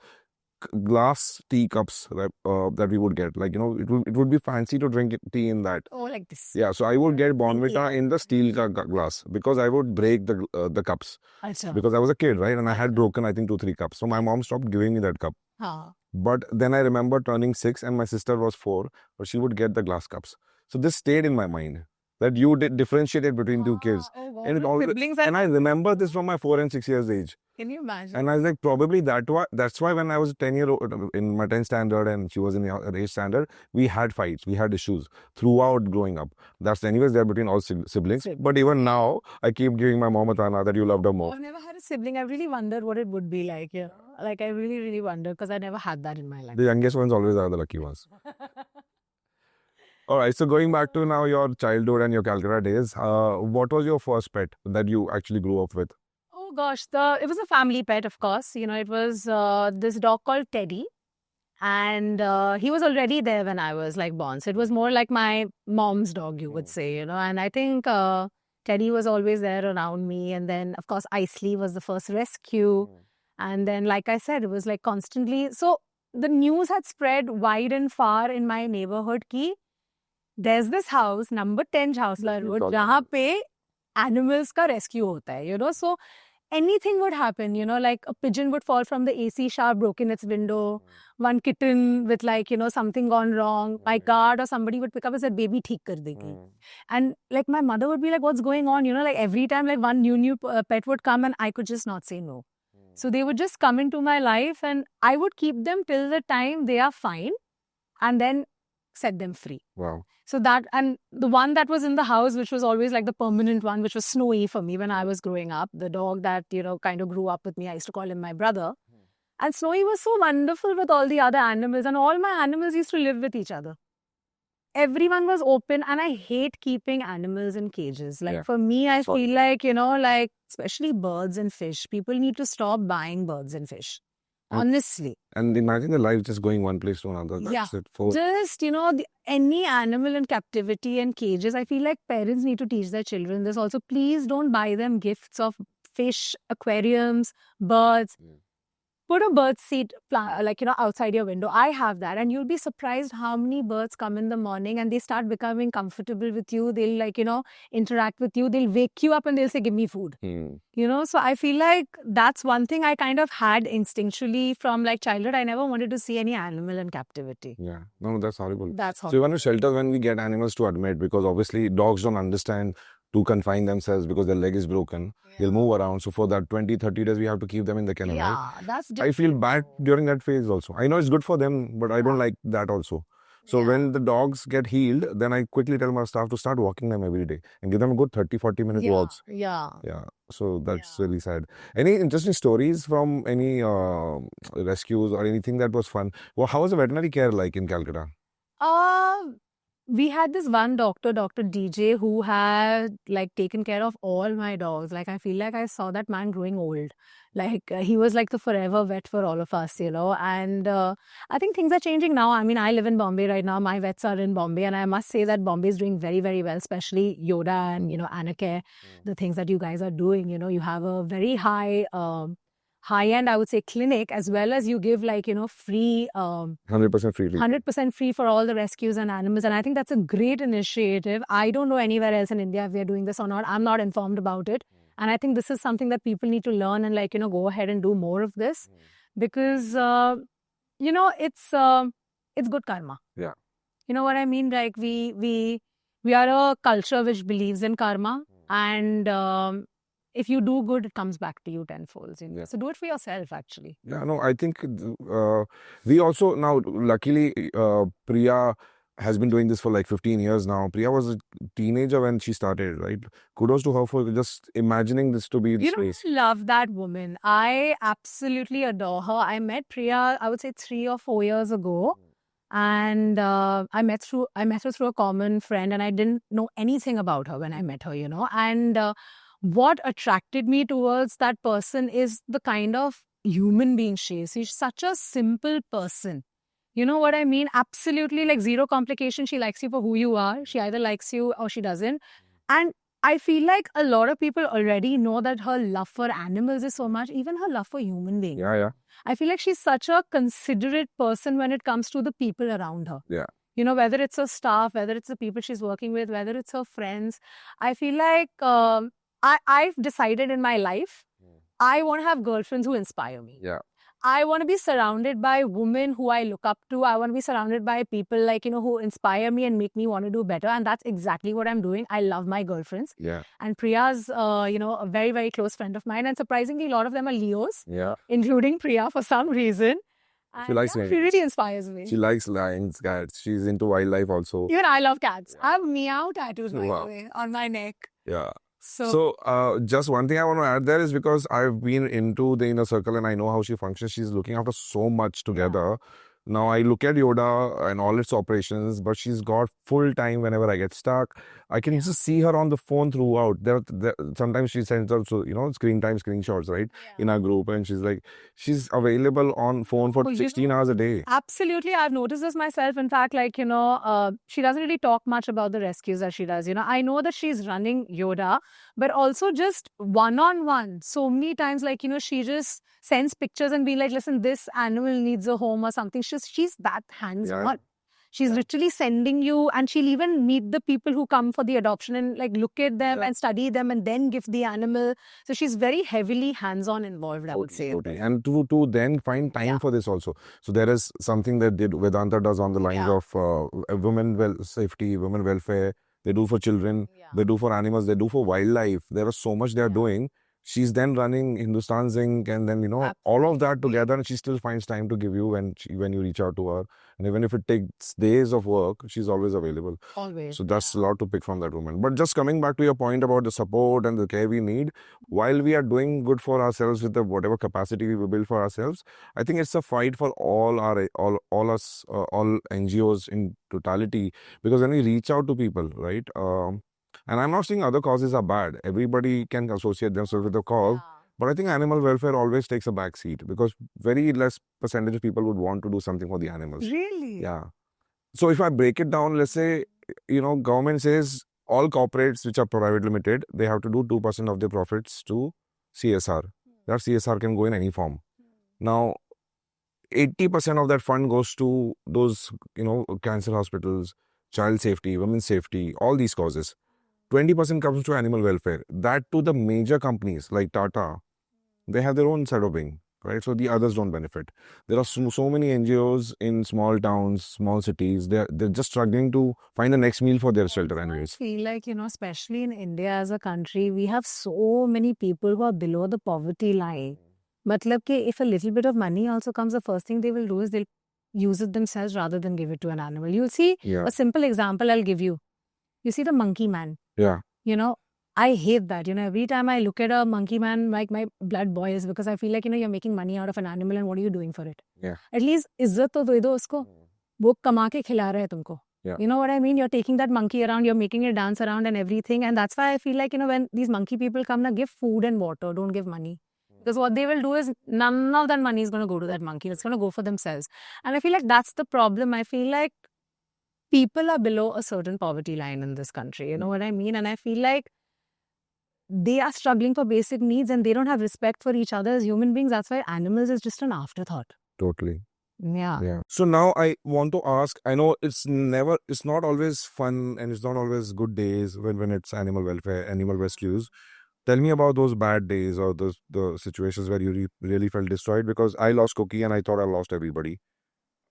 glass teacups that we would get, like it would be fancy to drink tea in that. Oh, like this. Yeah, so I would get Bournvita in the steel glass because I would break the cups. Achha. Because I was a kid, right? And I had broken I think 2-3 cups. So my mom stopped giving me that cup. But then I remember turning 6 and my sister was 4, but she would get the glass cups. So this stayed in my mind that you differentiated between 2 kids. And I remember this from my 4 and 6 years age. Can you imagine? And I was like, probably that's why when I was 10-year-old in my 10th standard and she was in the 8th standard, we had fights, we had issues throughout growing up. That's anyways there between all siblings. But even now, I keep giving my mom a tana that you loved her more. I've never had a sibling. I really wondered what it would be like. Yeah, like I really, really wondered because I never had that in my life. The youngest ones always are the lucky ones. All right, so going back to now your childhood and your Calcutta days, what was your first pet that you actually grew up with? Oh gosh, it was a family pet, of course. It was this dog called Teddy. And he was already there when I was like born. So it was more like my mom's dog, you would say, And I think Teddy was always there around me. And then, of course, Isley was the first rescue. And then, like I said, it was like constantly. So the news had spread wide and far in my neighborhood ki there's this house, number 10 Jhausla Road, jahan pe animals ka rescue hota hai, So anything would happen, like a pigeon would fall from the AC shaft, broken its window. One kitten with like, something gone wrong. My guard or somebody would pick up and say, baby, theek kar degi. And like my mother would be like, what's going on? Like every time like one new pet would come and I could just not say no. So they would just come into my life and I would keep them till the time they are fine and then set them free. Wow. So that, and the one that was in the house, which was always like the permanent one, which was Snowy for me when I was growing up, the dog that, kind of grew up with me, I used to call him my brother. And Snowy was so wonderful with all the other animals and all my animals used to live with each other. Everyone was open and I hate keeping animals in cages. Like for me, I feel like, like especially birds and fish, people need to stop buying birds and fish. Honestly. And imagine the life just going one place to another. That's it. Just, any animal in captivity and cages, I feel like parents need to teach their children this also. Please don't buy them gifts of fish, aquariums, birds. put a bird seed outside your window. I have that, and you'll be surprised how many birds come in the morning and they start becoming comfortable with you. They'll interact with you. They'll wake you up and they'll say, "Give me food." So I feel like that's one thing I kind of had instinctually from like childhood. I never wanted to see any animal in captivity. Yeah, no, that's horrible. That's So horrible. even in shelters, when we get animals to admit, because obviously dogs don't understand to confine themselves because their leg is broken, they'll move around. So for that 20, 30 days, we have to keep them in the kennel, right? Yeah, that's I feel bad during that phase also. I know it's good for them, but I don't like that also. So when the dogs get healed, then I quickly tell my staff to start walking them every day and give them a good 30, 40-minute walks. Yeah. Yeah, so that's really sad. Any interesting stories from any rescues or anything that was fun? Well, how was the veterinary care like in Calcutta? We had this one doctor, Dr. DJ, who had like taken care of all my dogs. Like I feel like I saw that man growing old. Like he was like the forever vet for all of us, And I think things are changing now. I mean, I live in Bombay right now. My vets are in Bombay, and I must say that Bombay is doing very, very well, especially Yoda and Anacare. The things that you guys are doing. You have a very high-end, I would say, clinic, as well as you give free 100% free. 100% free for all the rescues and animals. And I think that's a great initiative. I don't know anywhere else in India if they're doing this or not. I'm not informed about it. And I think this is something that people need to learn and go ahead and do more of this because, it's good karma. Yeah. You know what I mean? Like we are a culture which believes in karma, and if you do good, it comes back to you tenfold. Yeah. So do it for yourself, actually. Yeah, no, I think we also now, luckily, Priya has been doing this for like 15 years now. Priya was a teenager when she started, right? Kudos to her for just imagining this to be the space. I love that woman. I absolutely adore her. I met Priya, I would say 3 or 4 years ago. And I met her through a common friend, and I didn't know anything about her when I met her, And what attracted me towards that person is the kind of human being she is. She's such a simple person. You know what I mean? Absolutely, like zero complication. She likes you for who you are. She either likes you or she doesn't. And I feel like a lot of people already know that her love for animals is so much, even her love for human beings. Yeah. I feel like she's such a considerate person when it comes to the people around her. Yeah. Whether it's her staff, whether it's the people she's working with, whether it's her friends. I feel like I've decided in my life, I want to have girlfriends who inspire me. Yeah. I want to be surrounded by women who I look up to. I want to be surrounded by people who inspire me and make me want to do better. And that's exactly what I'm doing. I love my girlfriends. Yeah. And Priya's, a very, very close friend of mine. And surprisingly, a lot of them are Leos. Yeah. Including Priya for some reason. She likes me. She really inspires me. She likes lions, cats. She's into wildlife also. Even I love cats. I have meow tattoos, by the way, on my neck. Yeah. So just one thing I want to add there is because I've been into the inner circle and I know how she functions. She's looking after so much together. Yeah. Now I look at Yoda and all its operations, but she's got full time whenever I get stuck. I can just see her on the phone throughout. Sometimes she sends also, screen time screenshots, right? In our group, and she's available on phone for 16 hours a day. Absolutely. I've noticed this myself. In fact, she doesn't really talk much about the rescues that she does. I know that she's running Yoda, but also just one-on-one. So many times, she just sends pictures and be like, listen, this animal needs a home or something. She's that hands-on. Yeah. She's literally sending you, and she'll even meet the people who come for the adoption and look at them and study them and then give the animal. So she's very heavily hands-on involved, I would say. Okay. And to then find time for this also. So there is something that Vedanta does on the lines of women safety, women welfare. They do for children, they do for animals, they do for wildlife. There is so much they are doing. She's then running Hindustan Zinc and then, all of that together, and she still finds time to give you when you reach out to her. And even if it takes days of work, she's always available. Always. So that's a lot to pick from that woman. But just coming back to your point about the support and the care we need, while we are doing good for ourselves with the whatever capacity we build for ourselves, I think it's a fight for all NGOs in totality. Because when we reach out to people, right? And I'm not saying other causes are bad. Everybody can associate themselves with the cause. Yeah. But I think animal welfare always takes a back seat because very less percentage of people would want to do something for the animals. Really? Yeah. So if I break it down, let's say, government says all corporates which are private limited, they have to do 2% of their profits to CSR. That CSR can go in any form. Now, 80% of that fund goes to those, cancer hospitals, child safety, women's safety, all these causes. 20% comes to animal welfare. That to the major companies like Tata, they have their own set of wing, right? So the others don't benefit. There are so many NGOs in small towns, small cities. They're just struggling to find the next meal for their shelter I anyways. feel like, especially in India as a country, we have so many people who are below the poverty line. Matlab ki if a little bit of money also comes, the first thing they will do is they'll use it themselves rather than give it to an animal. You'll see Yeah. a simple example I'll give you. You see the monkey man. Yeah. I hate that. Every time I look at a monkey man, like my blood boils because I feel like, you're making money out of an animal and what are you doing for it? Yeah. At least इज्जत तो दे दो उसको. वो कमा के खिला रहा है तुमको. Yeah. You know what I mean? You're taking that monkey around, you're making it dance around and everything. And that's why I feel like, when these monkey people come, give food and water, don't give money. Because what they will do is none of that money is going to go to that monkey. It's going to go for themselves. And I feel like that's the problem. I feel like people are below a certain poverty line in this country. You know what I mean? And I feel like they are struggling for basic needs and they don't have respect for each other as human beings. That's why animals is just an afterthought. Totally. Yeah. Yeah. So now I want to ask, I know it's not always fun and it's not always good days when it's animal welfare, animal rescues. Tell me about those bad days or the situations where you really felt destroyed, because I lost Cookie and I thought I lost everybody,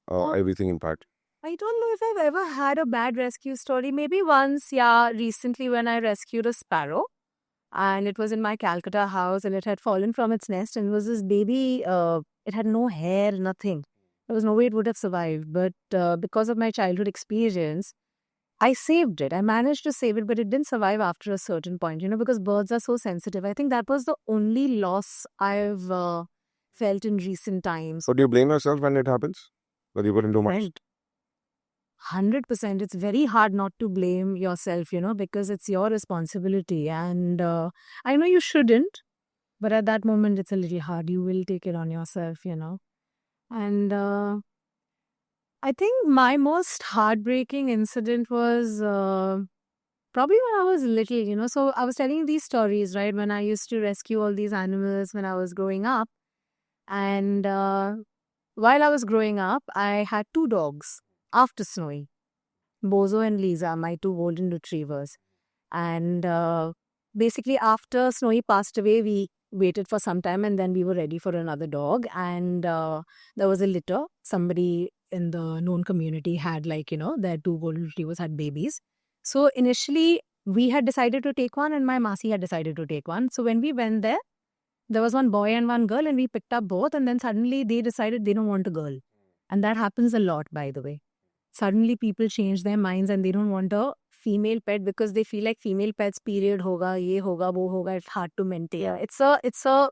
everything in fact. I don't know if I've ever had a bad rescue story. Maybe once, yeah, recently when I rescued a sparrow. And it was in my Calcutta house and it had fallen from its nest and it was this baby, it had no hair, nothing. There was no way it would have survived. But because of my childhood experience, I saved it. I managed to save it, but it didn't survive after a certain point, because birds are so sensitive. I think that was the only loss I've felt in recent times. So do you blame yourself when it happens? That you couldn't do much? 100%. It's very hard not to blame yourself, because it's your responsibility. And I know you shouldn't, but at that moment, it's a little hard. You will take it on yourself, And I think my most heartbreaking incident was probably when I was little, So I was telling you these stories, right? When I used to rescue all these animals when I was growing up. And while I was growing up, I had 2 dogs after Snowy. Bozo and Lisa, my 2 golden retrievers. And basically, after Snowy passed away, we waited for some time and then we were ready for another dog. And there was a litter. Somebody in the known community had, their 2 golden retrievers had babies. So initially, we had decided to take one and my Masi had decided to take one. So when we went there was one boy and one girl and we picked up both. And then suddenly they decided they don't want a girl. And that happens a lot, by the way. Suddenly people change their minds and they don't want a female pet because they feel like female pets period hoga, ye hoga, wo hoga. It's hard to maintain. It's a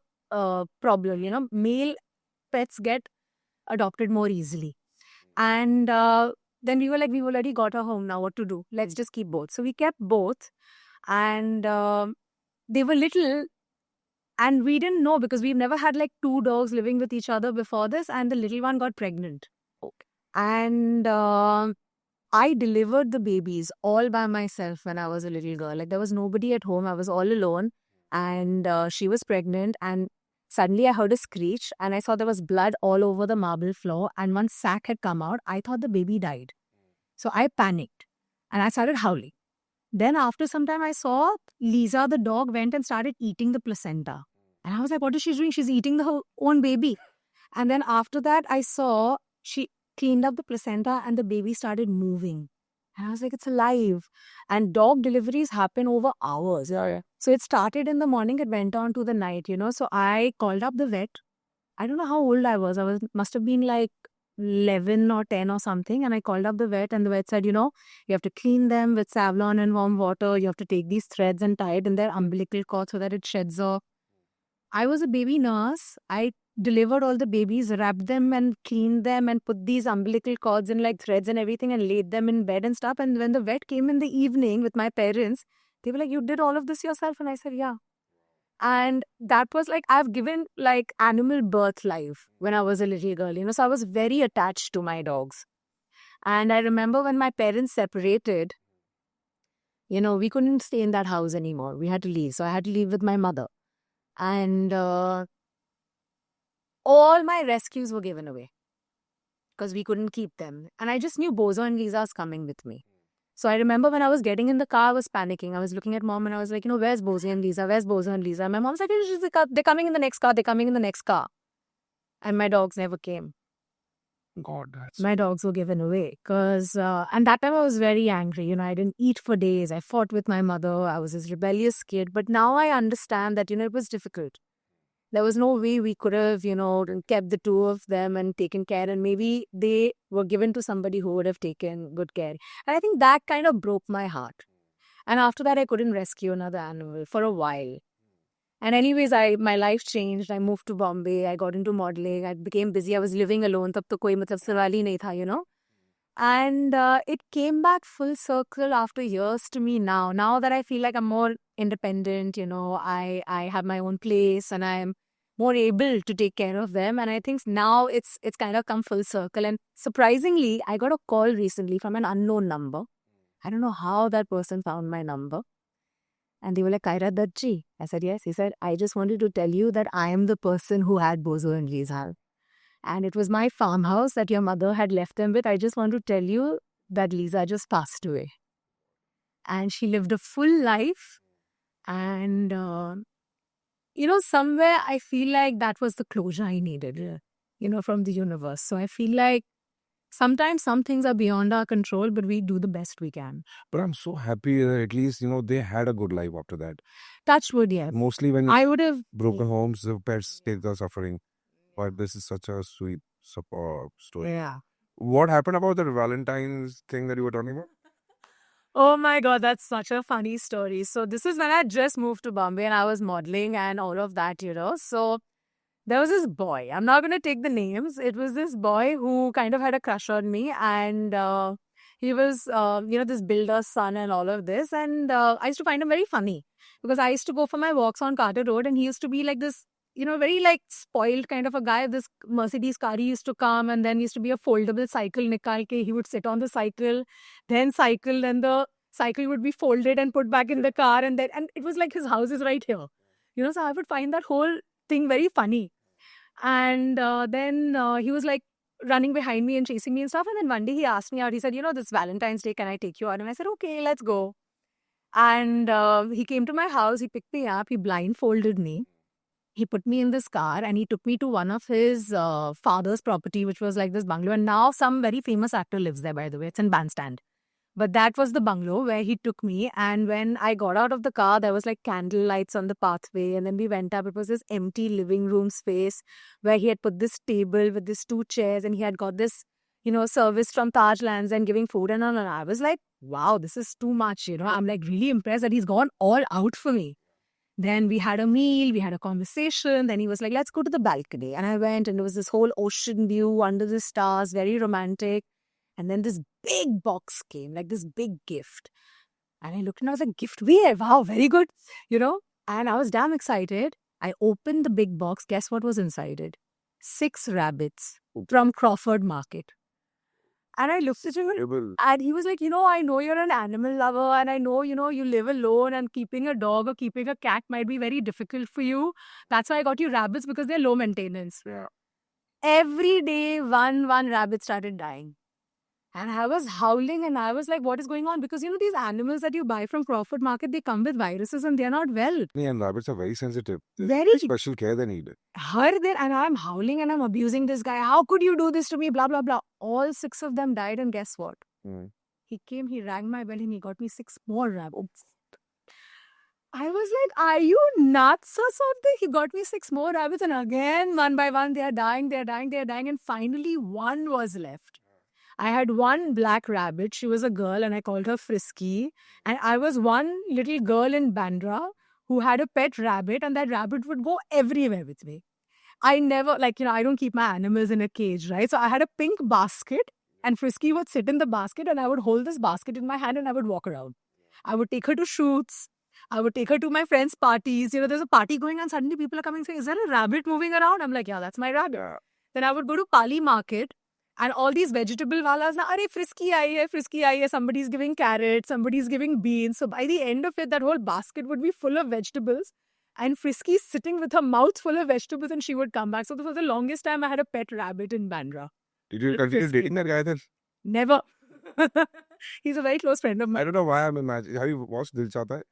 problem, Male pets get adopted more easily. And then we were like, we've already got a home now. What to do? Let's just keep both. So we kept both, and they were little. And we didn't know because we've never had 2 dogs living with each other before this. And the little one got pregnant. And I delivered the babies all by myself when I was a little girl. There was nobody at home. I was all alone. And she was pregnant. And suddenly I heard a screech. And I saw there was blood all over the marble floor. And one sack had come out. I thought the baby died. So I panicked. And I started howling. Then after some time, I saw Lisa, the dog, went and started eating the placenta. And I was like, what is she doing? She's eating her own baby. And then after that, I saw she cleaned up the placenta and the baby started moving. And I was like, it's alive. And dog deliveries happen over hours. Yeah. So it started in the morning, it went on to the night, So I called up the vet. I don't know how old I was. Must have been 11 or 10 or something. And I called up the vet and the vet said, you have to clean them with Savlon and warm water. You have to take these threads and tie it in their umbilical cord so that it sheds off. I was a baby nurse. I delivered all the babies, wrapped them and cleaned them and put these umbilical cords in threads and everything and laid them in bed and stuff. And when the vet came in the evening with my parents, they were like, you did all of this yourself? And I said, yeah. And that was I've given animal birth life when I was a little girl, So I was very attached to my dogs. And I remember when my parents separated, we couldn't stay in that house anymore. We had to leave. So I had to leave with my mother. And all my rescues were given away because we couldn't keep them. And I just knew Bozo and Lisa was coming with me. So I remember when I was getting in the car, I was panicking. I was looking at mom and I was like, where's Bozo and Lisa? Where's Bozo and Lisa? And my mom's like, they're coming in the next car. They're coming in the next car. And my dogs never came. God, that's My dogs were given away because, and that time I was very angry. I didn't eat for days. I fought with my mother. I was this rebellious kid. But now I understand that, it was difficult. There was no way we could have, kept the two of them and taken care. And maybe they were given to somebody who would have taken good care. And I think that kind of broke my heart. And after that, I couldn't rescue another animal for a while. And anyways, my life changed. I moved to Bombay. I got into modeling. I became busy. I was living alone. Tab to koi matlab sawal hi nahi tha, And it came back full circle after years to me now. Now that I feel like I'm more independent, I have my own place and I'm more able to take care of them. And I think now it's kind of come full circle. And surprisingly, I got a call recently from an unknown number. I don't know how that person found my number. And they were like, Kaira Dutt-ji. I said, yes. He said, I just wanted to tell you that I am the person who had Bozo and Lisa. And it was my farmhouse that your mother had left them with. I just want to tell you that Lisa just passed away. And she lived a full life. And, somewhere I feel like that was the closure I needed, from the universe. So I feel like sometimes some things are beyond our control, but we do the best we can. But I'm so happy that at least, they had a good life after that. Touch wood, yeah. Mostly when I would have broken homes, the pets take the suffering. But this is such a sweet story. Yeah. What happened about the Valentine's thing that you were talking about? Oh my God, that's such a funny story. So this is when I just moved to Bombay and I was modeling and all of that, So there was this boy. I'm not going to take the names. It was this boy who kind of had a crush on me and he was, this builder's son and all of this. And I used to find him very funny because I used to go for my walks on Carter Road and he used to be like this, very like spoiled kind of a guy. This Mercedes car he used to come and then used to be a foldable cycle nikal ke. He would sit on the cycle, then cycle, and the cycle would be folded and put back in the car. And it was like his house is right here. So I would find that whole thing very funny. And then he was like running behind me and chasing me and stuff. And then one day he asked me out. He said, this Valentine's Day, can I take you out? And I said, okay, let's go. And he came to my house. He picked me up. He blindfolded me. He put me in this car and he took me to one of his father's property, which was like this bungalow. And now some very famous actor lives there, by the way. It's in Bandstand. But that was the bungalow where he took me. And when I got out of the car, there was like candle lights on the pathway. And then we went up. It was this empty living room space where he had put this table with these two chairs. And he had got this, service from Taj Lands and giving food. And I was like, wow, this is too much. I'm like really impressed that he's gone all out for me. Then we had a meal, we had a conversation. Then he was like, let's go to the balcony. And I went and there was this whole ocean view under the stars, very romantic. And then this big box came, like this big gift. And I looked and I was like, gift where? Wow, very good. And I was damn excited. I opened the big box. Guess what was inside it? 6 rabbits from Crawford Market. And I looked at him and he was like, I know you're an animal lover and I know, you live alone and keeping a dog or keeping a cat might be very difficult for you. That's why I got you rabbits because they're low maintenance. Yeah. Every day, one rabbit started dying. And I was howling and I was like, what is going on? Because, these animals that you buy from Crawford Market, they come with viruses and they're not well. And rabbits are very sensitive. Very special care they need. And I'm howling and I'm abusing this guy. How could you do this to me? Blah, blah, blah. All 6 of them died. And guess what? He came, he rang my bell and he got me 6 more rabbits. I was like, are you nuts or something? He got me 6 more rabbits and again, one by one, they are dying. And finally, one was left. I had one black rabbit. She was a girl and I called her Frisky. And I was one little girl in Bandra who had a pet rabbit and that rabbit would go everywhere with me. I never, I don't keep my animals in a cage, right? So I had a pink basket and Frisky would sit in the basket and I would hold this basket in my hand and I would walk around. I would take her to shoots. I would take her to my friends' parties. There's a party going on. Suddenly people are coming saying, is there a rabbit moving around? I'm like, yeah, that's my rabbit. Yeah. Then I would go to Pali Market. And all these vegetable walas, Frisky aayi hai, somebody's giving carrots, somebody's giving beans. So by the end of it, that whole basket would be full of vegetables. And Frisky sitting with her mouth full of vegetables and she would come back. So for the longest time, I had a pet rabbit in Bandra. Did you continue Frisky. dating that guy then? Never. He's a very close friend of I mine. don't know why I'm imagining. Have you watched Dil Chahta Hai?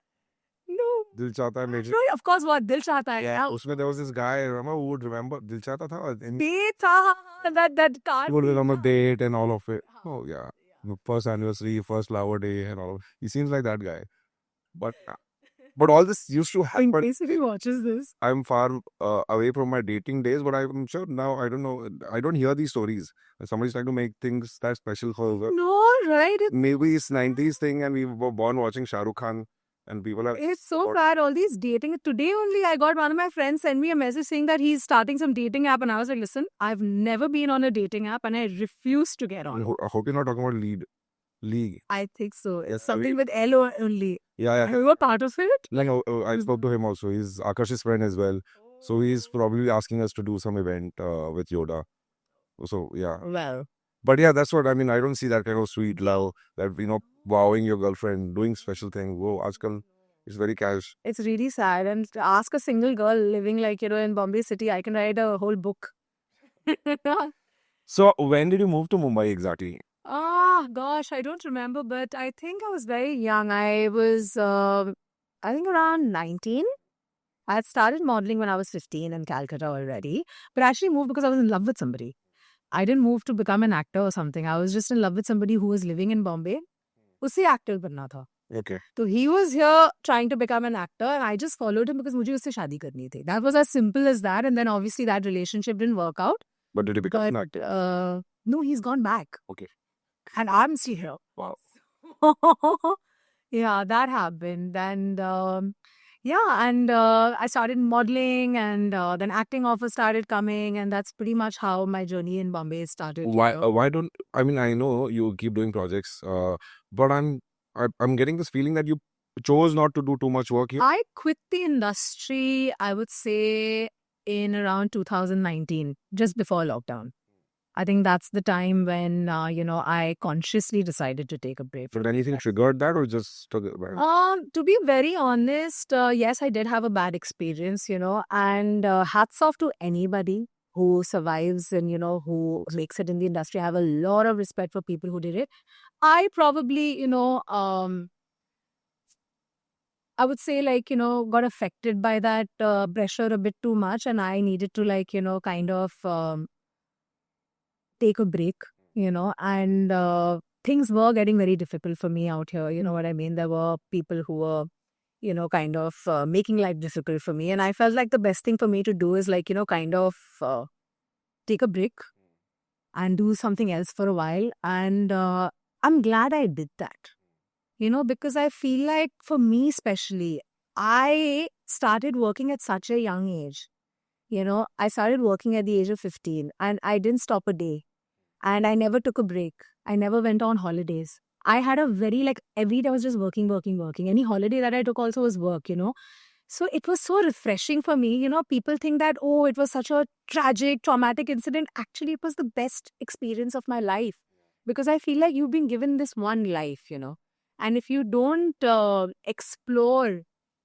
No. Dil Chahta Hai Major. No, of course, what? Dil Chahta Hai. Yeah. Usme there was this guy, remember, who would remember Dil Chahta Tha? In Date, that card. he would remember date and all of it. Huh. Oh, yeah. The first anniversary, first flower day and all. He seems like that guy. But all this used to In happen. case if he watches this. I'm far away from my dating days, but I'm sure now, I don't know, I don't hear these stories. Somebody's trying to make things that special for her. No, right? Maybe it's 90s thing and we were born watching Shah Rukh Khan and people are... It's so What? bad, all these dating. Today only I got one of my friends send me a message saying that he's starting some dating app and I was like, listen, I've never been on a dating app and I refuse to get on. I hope you're not talking about League. I think so. Yes, It's something with L only. Yeah. You were part of it? Like I spoke to him also. He's Akash's friend as well. So he's probably asking us to do some event with Yoda. So yeah. Well, But yeah, that's what I mean. I don't see that kind of sweet love that, wowing your girlfriend, doing special things. Whoa, Ajkal, it's very cash. it's really sad. And to ask a single girl living in Bombay City, I can write a whole book. So when did you move to Mumbai exactly? Gosh, I don't remember, but I think I was very young. I was, I think around 19. I had started modeling when I was 15 in Calcutta already, but I actually moved because I was in love with somebody. I didn't move to become an actor or something. I was just in love with somebody who was living in Bombay. उसे actor बनना था. Okay. So he was here trying to become an actor and I just followed him because मुझे उससे शादी करनी थी. That was as simple as that. And then obviously that relationship didn't work out. But did he become an actor? But no, he's gone back. Okay. And I'm still here. Wow. Yeah, that happened. And I started modeling and then acting offers started coming. And that's pretty much how my journey in Bombay started. Why don't I mean I know you keep doing projects, but I'm getting this feeling that you chose not to do too much work here. I quit the industry, I would say, in around 2019, just before lockdown. I think that's the time when, I consciously decided to take a break. Did anything triggered that or just took it back? To be very honest, yes, I did have a bad experience, and hats off to anybody who survives and, who makes it in the industry. I have a lot of respect for people who did it. I probably, I would say got affected by that pressure a bit too much and I needed to kind of take a break, and things were getting very difficult for me out here. You know what I mean? There were people who were, kind of making life difficult for me. And I felt like the best thing for me to do is kind of take a break and do something else for a while. And I'm glad I did that, because I feel like for me especially, I started working at such a young age. I started working at the age of 15 and I didn't stop a day. And I never took a break. I never went on holidays. I had a very, every day I was just working. Any holiday that I took also was work, So it was so refreshing for me. People think that, oh, it was such a tragic, traumatic incident. Actually, it was the best experience of my life. Because I feel like you've been given this one life, And if you don't explore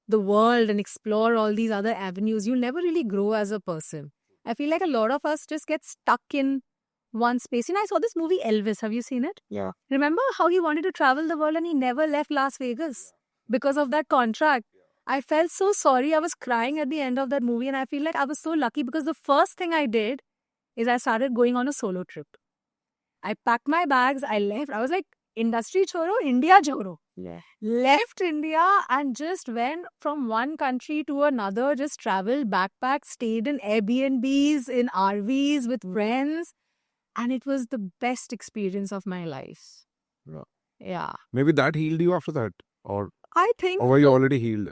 the world and explore all these other avenues, you'll never really grow as a person. I feel like a lot of us just get stuck in one space. I saw this movie Elvis. Have you seen it? Yeah. Remember how he wanted to travel the world and he never left Las Vegas because of that contract? I felt so sorry. I was crying at the end of that movie and I feel like I was so lucky because the first thing I did is I started going on a solo trip. I packed my bags. I left. I was like, industry choro, India choro. Yeah. Left India and just went from one country to another, just traveled, backpacked, stayed in Airbnbs, in RVs with friends. And it was the best experience of my life. Yeah. Maybe that healed you after that? Or I think... Or were you already healed?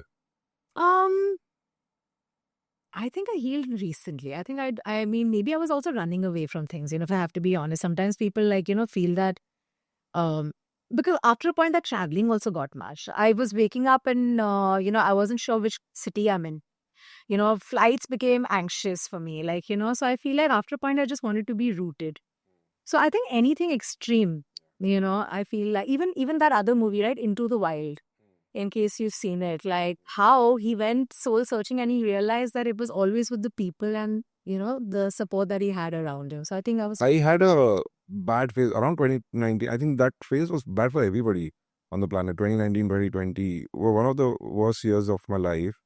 I think I healed recently. I think I mean, maybe I was also running away from things, if I have to be honest. Sometimes people feel that... because after a point that traveling also got much. I was waking up and, I wasn't sure which city I'm in. Flights became anxious for me. So I feel like after a point, I just wanted to be rooted. So I think anything extreme, I feel like even that other movie, right? Into the Wild. in case you've seen it, like how he went soul searching and he realized that it was always with the people and, the support that he had around him. So I think I was. I had a bad phase around 2019. I think that phase was bad for everybody on the planet. 2019, 2020 were one of the worst years of my life.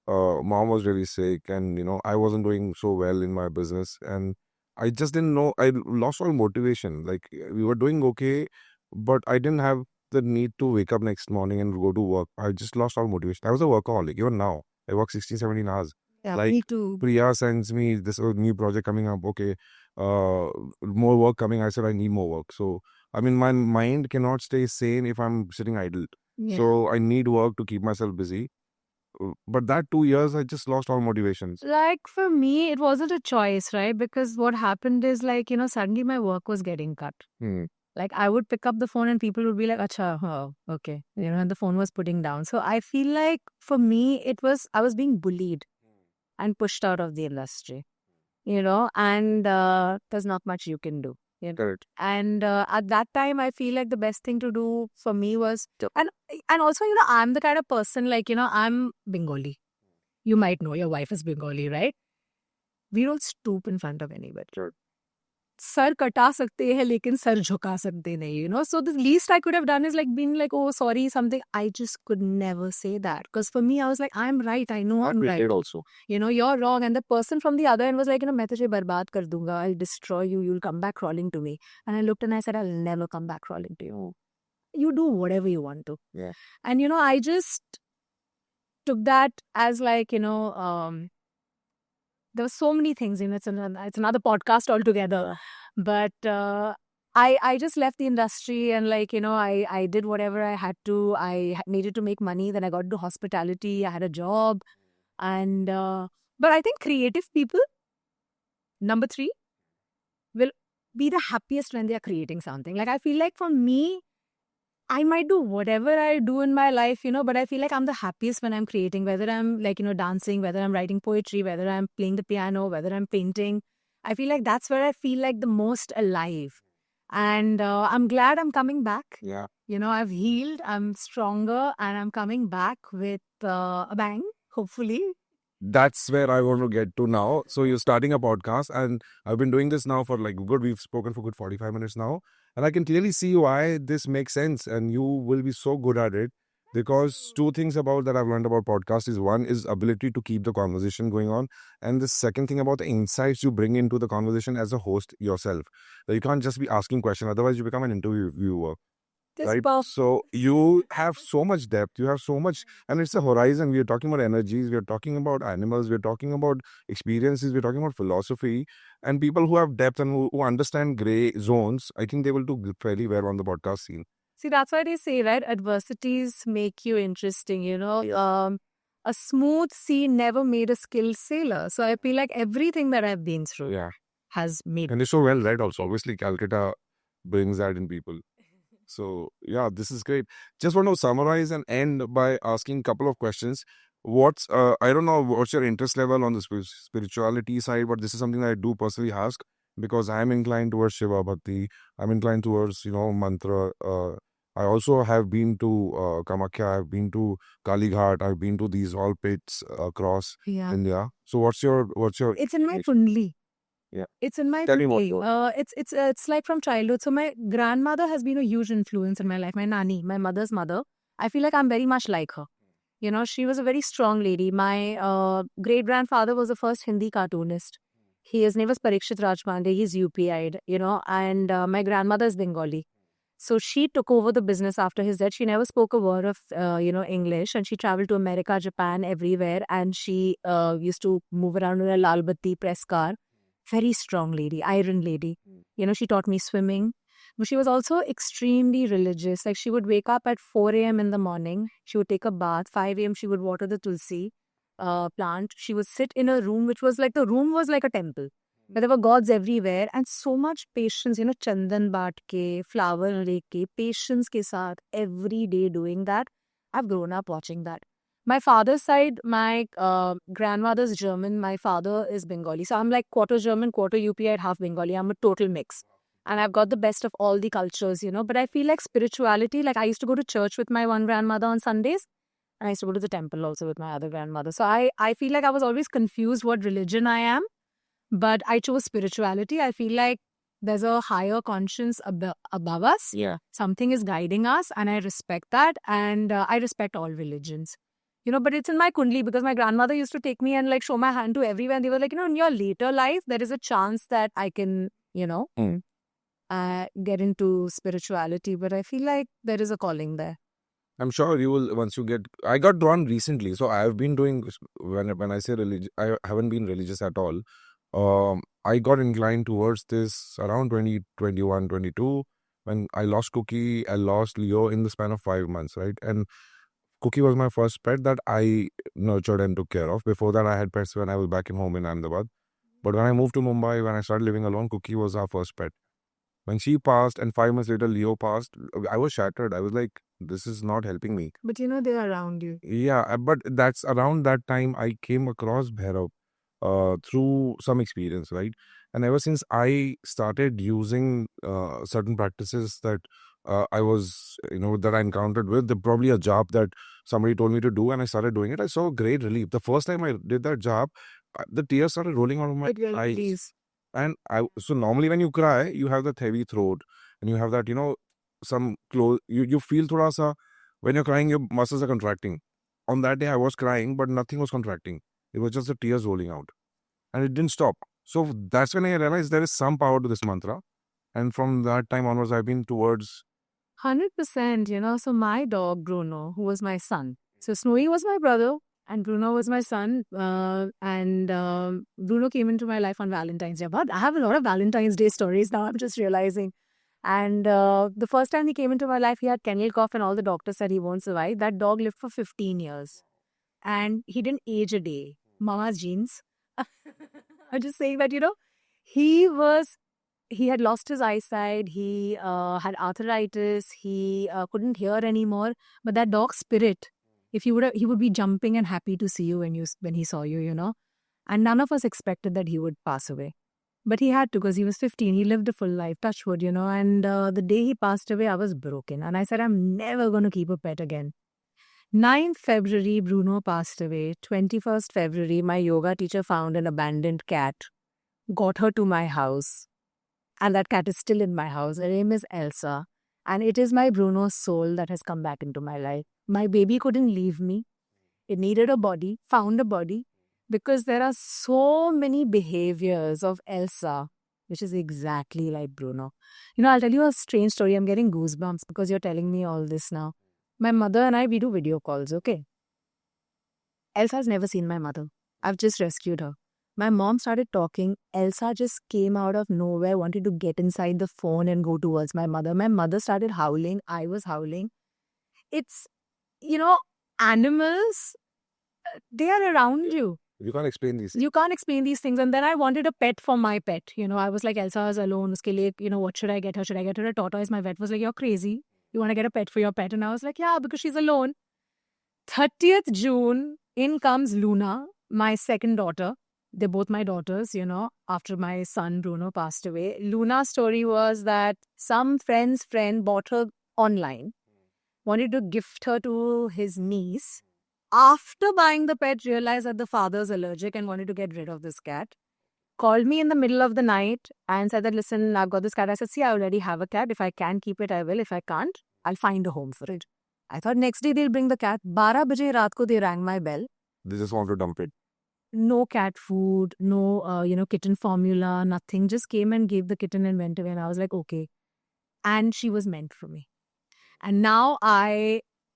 Mom was really sick, and I wasn't doing so well in my business, and I just didn't know. I lost all motivation. Like we were doing okay, but I didn't have the need to wake up next morning and go to work. I just lost all motivation. I was a workaholic. Even now, I work 16, 17 hours. Yeah, Like me too. Priya sends me this new project coming up. Okay, more work coming. I said I need more work. So I mean, my mind cannot stay sane if I'm sitting idle. Yeah. So I need work to keep myself busy. But that 2 years, I just lost all motivations. Like for me, it wasn't a choice, right? Because what happened is like, suddenly my work was getting cut. Hmm. Like I would pick up the phone and people would be like, Acha, oh, okay. And the phone was putting down. So I feel like for me, I was being bullied and pushed out of the industry, and there's not much you can do. Correct. And at that time, I feel like the best thing to do for me was and also, I'm the kind of person like, I'm Bengali. You might know your wife is Bengali, right? We don't stoop in front of anybody. Sure. Sir कटा सकते हैं लेकिन sir झुका सकते नहीं, so the least I could have done is like being like, oh sorry, something. I just could never say that because for me I was like, I'm right, I know I'm right. Also. You're wrong, and the person from the other end was like, मैं तुझे बर्बाद कर दूंगा, I'll destroy you, you'll come back crawling to me. And I looked and I said, I'll never come back crawling to you. You do whatever you want to. Yeah. And I just took that as like, there were so many things, it's another podcast altogether. But I just left the industry and like, I did whatever I had to. I needed to make money. Then I got into hospitality. I had a job. And, but I think creative people, number 3, will be the happiest when they are creating something. Like I feel like for me, I might do whatever I do in my life, but I feel like I'm the happiest when I'm creating, whether I'm like, dancing, whether I'm writing poetry, whether I'm playing the piano, whether I'm painting. I feel like that's where I feel like the most alive. And I'm glad I'm coming back. Yeah. I've healed, I'm stronger, and I'm coming back with a bang, hopefully. That's where I want to get to now. So you're starting a podcast, and I've been doing this now for like good. We've spoken for good 45 minutes now, and I can clearly see why this makes sense, and you will be so good at it. Because 2 things about that I've learned about podcast is, one is ability to keep the conversation going on, and the second thing about the insights you bring into the conversation as a host yourself. That you can't just be asking questions, otherwise you become an interviewer. Right. So you have so much depth, you have so much, and it's a horizon. We are talking about energies, we are talking about animals, we are talking about experiences, we're talking about philosophy, and people who have depth and who understand gray zones, I think they will do fairly well on the podcast scene. See, that's why they say, right? Adversities make you interesting, a smooth sea never made a skilled sailor. So I feel like everything that I've been through has made. And it's so well read also. Obviously, Calcutta brings that in people. So, yeah, this is great. Just want to summarize and end by asking a couple of questions. I don't know what's your interest level on the spirituality side, but this is something that I do personally ask because I'm inclined towards Shiva Bhakti. I'm inclined towards, mantra. I also have been to Kamakhya, I've been to Kali Ghat, I've been to these all pits across India. So what's your? It's in my Kundli. Yeah. It's in my. Tell me more. It's like from childhood. So my grandmother has been a huge influence in my life. My nani, my mother's mother. I feel like I'm very much like her. She was a very strong lady. My great grandfather was the first Hindi cartoonist. His name was Parikshit Rajpande. He's UPI'd, and my grandmother is Bengali. So she took over the business after his death. She never spoke a word of, English, and she traveled to America, Japan, everywhere. And she used to move around in a Lal Batti press car. Very strong lady, iron lady. She taught me swimming. But she was also extremely religious. Like she would wake up at 4 a.m. in the morning. She would take a bath. 5 a.m. she would water the tulsi plant. She would sit in a room which was like, the room was like a temple. But there were gods everywhere and so much patience, chandan baat ke, flower leke, patience ke saath, every day doing that. I've grown up watching that. My father's side, my grandmother's German, my father is Bengali. So I'm like quarter German, quarter UPI, half Bengali. I'm a total mix. And I've got the best of all the cultures, But I feel like spirituality, like I used to go to church with my one grandmother on Sundays. And I used to go to the temple also with my other grandmother. So I feel like I was always confused what religion I am, but I chose spirituality. I feel like there's a higher conscience above us. Yeah. Something is guiding us, and I respect that. And I respect all religions. But it's in my kundli because my grandmother used to take me and like show my hand to everywhere. And they were like, in your later life, there is a chance that I can, get into spirituality. But I feel like there is a calling there. I'm sure you will once you get. I got drawn recently, so I have been doing. When I say religious, I haven't been religious at all. I got inclined towards this around 2021, 22 when I lost Cookie. I lost Leo in the span of 5 months, right? And Cookie was my first pet that I nurtured and took care of. Before that, I had pets when I was back in home in Ahmedabad. But when I moved to Mumbai, when I started living alone, Cookie was our first pet. When she passed and 5 months later Leo passed, I was shattered. I was like, this is not helping me. But they're around you. Yeah, but that's around that time I came across Bhairav through some experience, right? And ever since I started using certain practices that I was, that I encountered with, probably a job that somebody told me to do, and I started doing it, I saw great relief. The first time I did that job, the tears started rolling out of my eyes. Please. And so normally when you cry, you have that heavy throat and you have that, some close, you feel thoda sa, when you're crying, your muscles are contracting. On that day, I was crying, but nothing was contracting. It was just the tears rolling out. And it didn't stop. So that's when I realized there is some power to this mantra. And from that time onwards, I've been towards... 100%, So my dog, Bruno, who was my son. So Snowy was my brother and Bruno was my son. Bruno came into my life on Valentine's Day. But I have a lot of Valentine's Day stories now, I'm just realizing. And the first time he came into my life, he had kennel cough and all the doctors said he won't survive. That dog lived for 15 years. And he didn't age a day. Mama's genes. I'm just saying that, he had lost his eyesight. He had arthritis. He couldn't hear anymore. But that dog spirit, if he would be jumping and happy to see you when he saw you, And none of us expected that he would pass away. But he had to because he was 15. He lived a full life, touch wood, And the day he passed away, I was broken. And I said, I'm never going to keep a pet again. 9th February, Bruno passed away. 21st February, my yoga teacher found an abandoned cat, got her to my house. And that cat is still in my house. Her name is Elsa. And it is my Bruno's soul that has come back into my life. My baby couldn't leave me. It needed a body, found a body. Because there are so many behaviors of Elsa, which is exactly like Bruno. I'll tell you a strange story. I'm getting goosebumps because you're telling me all this now. My mother and I, we do video calls, okay? Elsa has never seen my mother. I've just rescued her. My mom started talking. Elsa just came out of nowhere, wanted to get inside the phone and go towards my mother. My mother started howling. I was howling. It's, animals, they are around you. You can't explain these things. You can't explain these things. And then I wanted a pet for my pet. I was like, Elsa is alone. Uske liye, what should I get her? Should I get her a tortoise? My vet was like, you're crazy. You want to get a pet for your pet? And I was like, yeah, because she's alone. 30th June, in comes Luna, my second daughter. They're both my daughters, after my son Bruno passed away. Luna's story was that some friend's friend bought her online, wanted to gift her to his niece. After buying the pet, realized that the father's allergic and wanted to get rid of this cat. Called me in the middle of the night and said that, listen, I've got this cat. I said, see, I already have a cat. If I can keep it, I will. If I can't, I'll find a home for it. I thought next day they'll bring the cat. 12 baje raat ko they rang my bell. They just want to dump it. No cat food, no, kitten formula, nothing. Just came and gave the kitten and went away. And I was like, okay. And she was meant for me. And now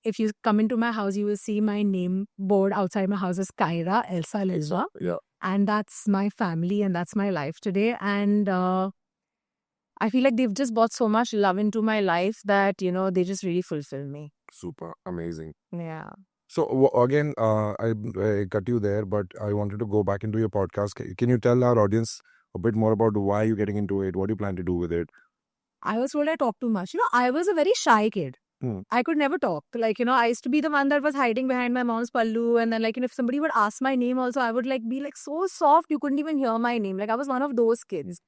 if you come into my house, you will see my name board outside my house is Kyra Elsa Lizwa. Yeah. And that's my family and that's my life today. And I feel like they've just brought so much love into my life that, they just really fulfill me. Super amazing. Yeah. So again, I cut you there, but I wanted to go back into your podcast. Can you tell our audience a bit more about why you're getting into it? What do you plan to do with it? I was told I talk too much. I was a very shy kid. I could never talk. I used to be the one that was hiding behind my mom's pallu. And then, if somebody would ask my name also, I would be so soft, you couldn't even hear my name. I was one of those kids.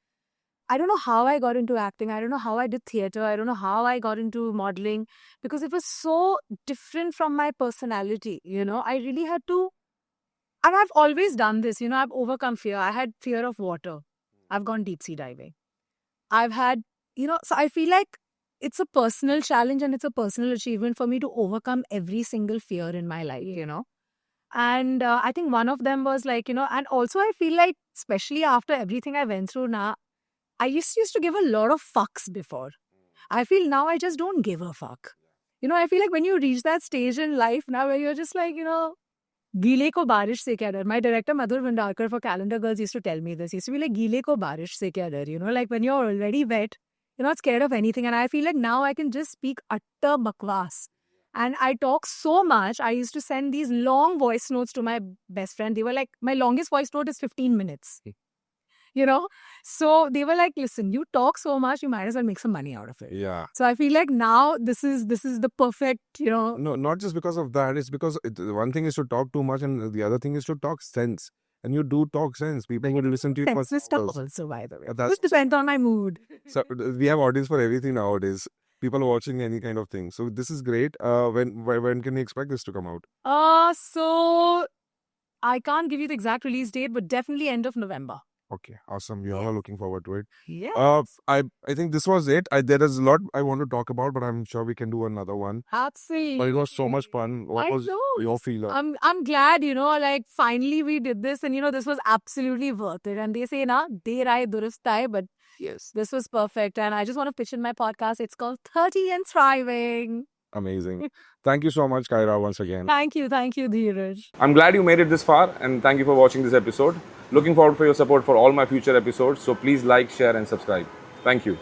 I don't know how I got into acting. I don't know how I did theater. I don't know how I got into modeling because it was so different from my personality. I really had to, and I've always done this. I've overcome fear. I had fear of water. I've gone deep sea diving. I've had, so I feel like it's a personal challenge and it's a personal achievement for me to overcome every single fear in my life. And I think one of them was like, and also I feel like, especially after everything I went through now, I used to give a lot of fucks before. I feel now I just don't give a fuck. I feel like when you reach that stage in life now where you're just like, गीले को बारिश से क्या डर? My director Madhur Bhandarkar for Calendar Girls used to tell me this. He used to be like, गीले को बारिश से क्या डर? Like when you're already wet, you're not scared of anything. And I feel like now I can just speak utter bakwas. And I talk so much. I used to send these long voice notes to my best friend. They were like, my longest voice note is 15 minutes. So they were like, listen, you talk so much, you might as well make some money out of it. Yeah. So I feel like now this is the perfect, No, not just because of that. It's because one thing is to talk too much, and the other thing is to talk sense. And you do talk sense. People will listen to you for senseless stuff hours. also, by the way. That's- It depends on my mood. So we have audience for everything nowadays. People are watching any kind of thing. So this is great. When can we expect this to come out? So I can't give you the exact release date, but definitely end of November. Okay, awesome. We are all looking forward to it. Yeah. I think this was it. There is a lot I want to talk about, but I'm sure we can do another one. Absolutely. But it was so much fun. What I was know. your feeling? I'm glad, like finally we did this and this was absolutely worth it. And they say na, der aaye durust aaye, but Yes. this was perfect. And I just want to pitch in my podcast. It's called 30 and Thriving. Amazing. Thank you so much, Kyra, once again. Thank you, Dheeraj. I'm glad you made it this far, and thank you for watching this episode. Looking forward for your support for all my future episodes. So please like, share, and subscribe. Thank you.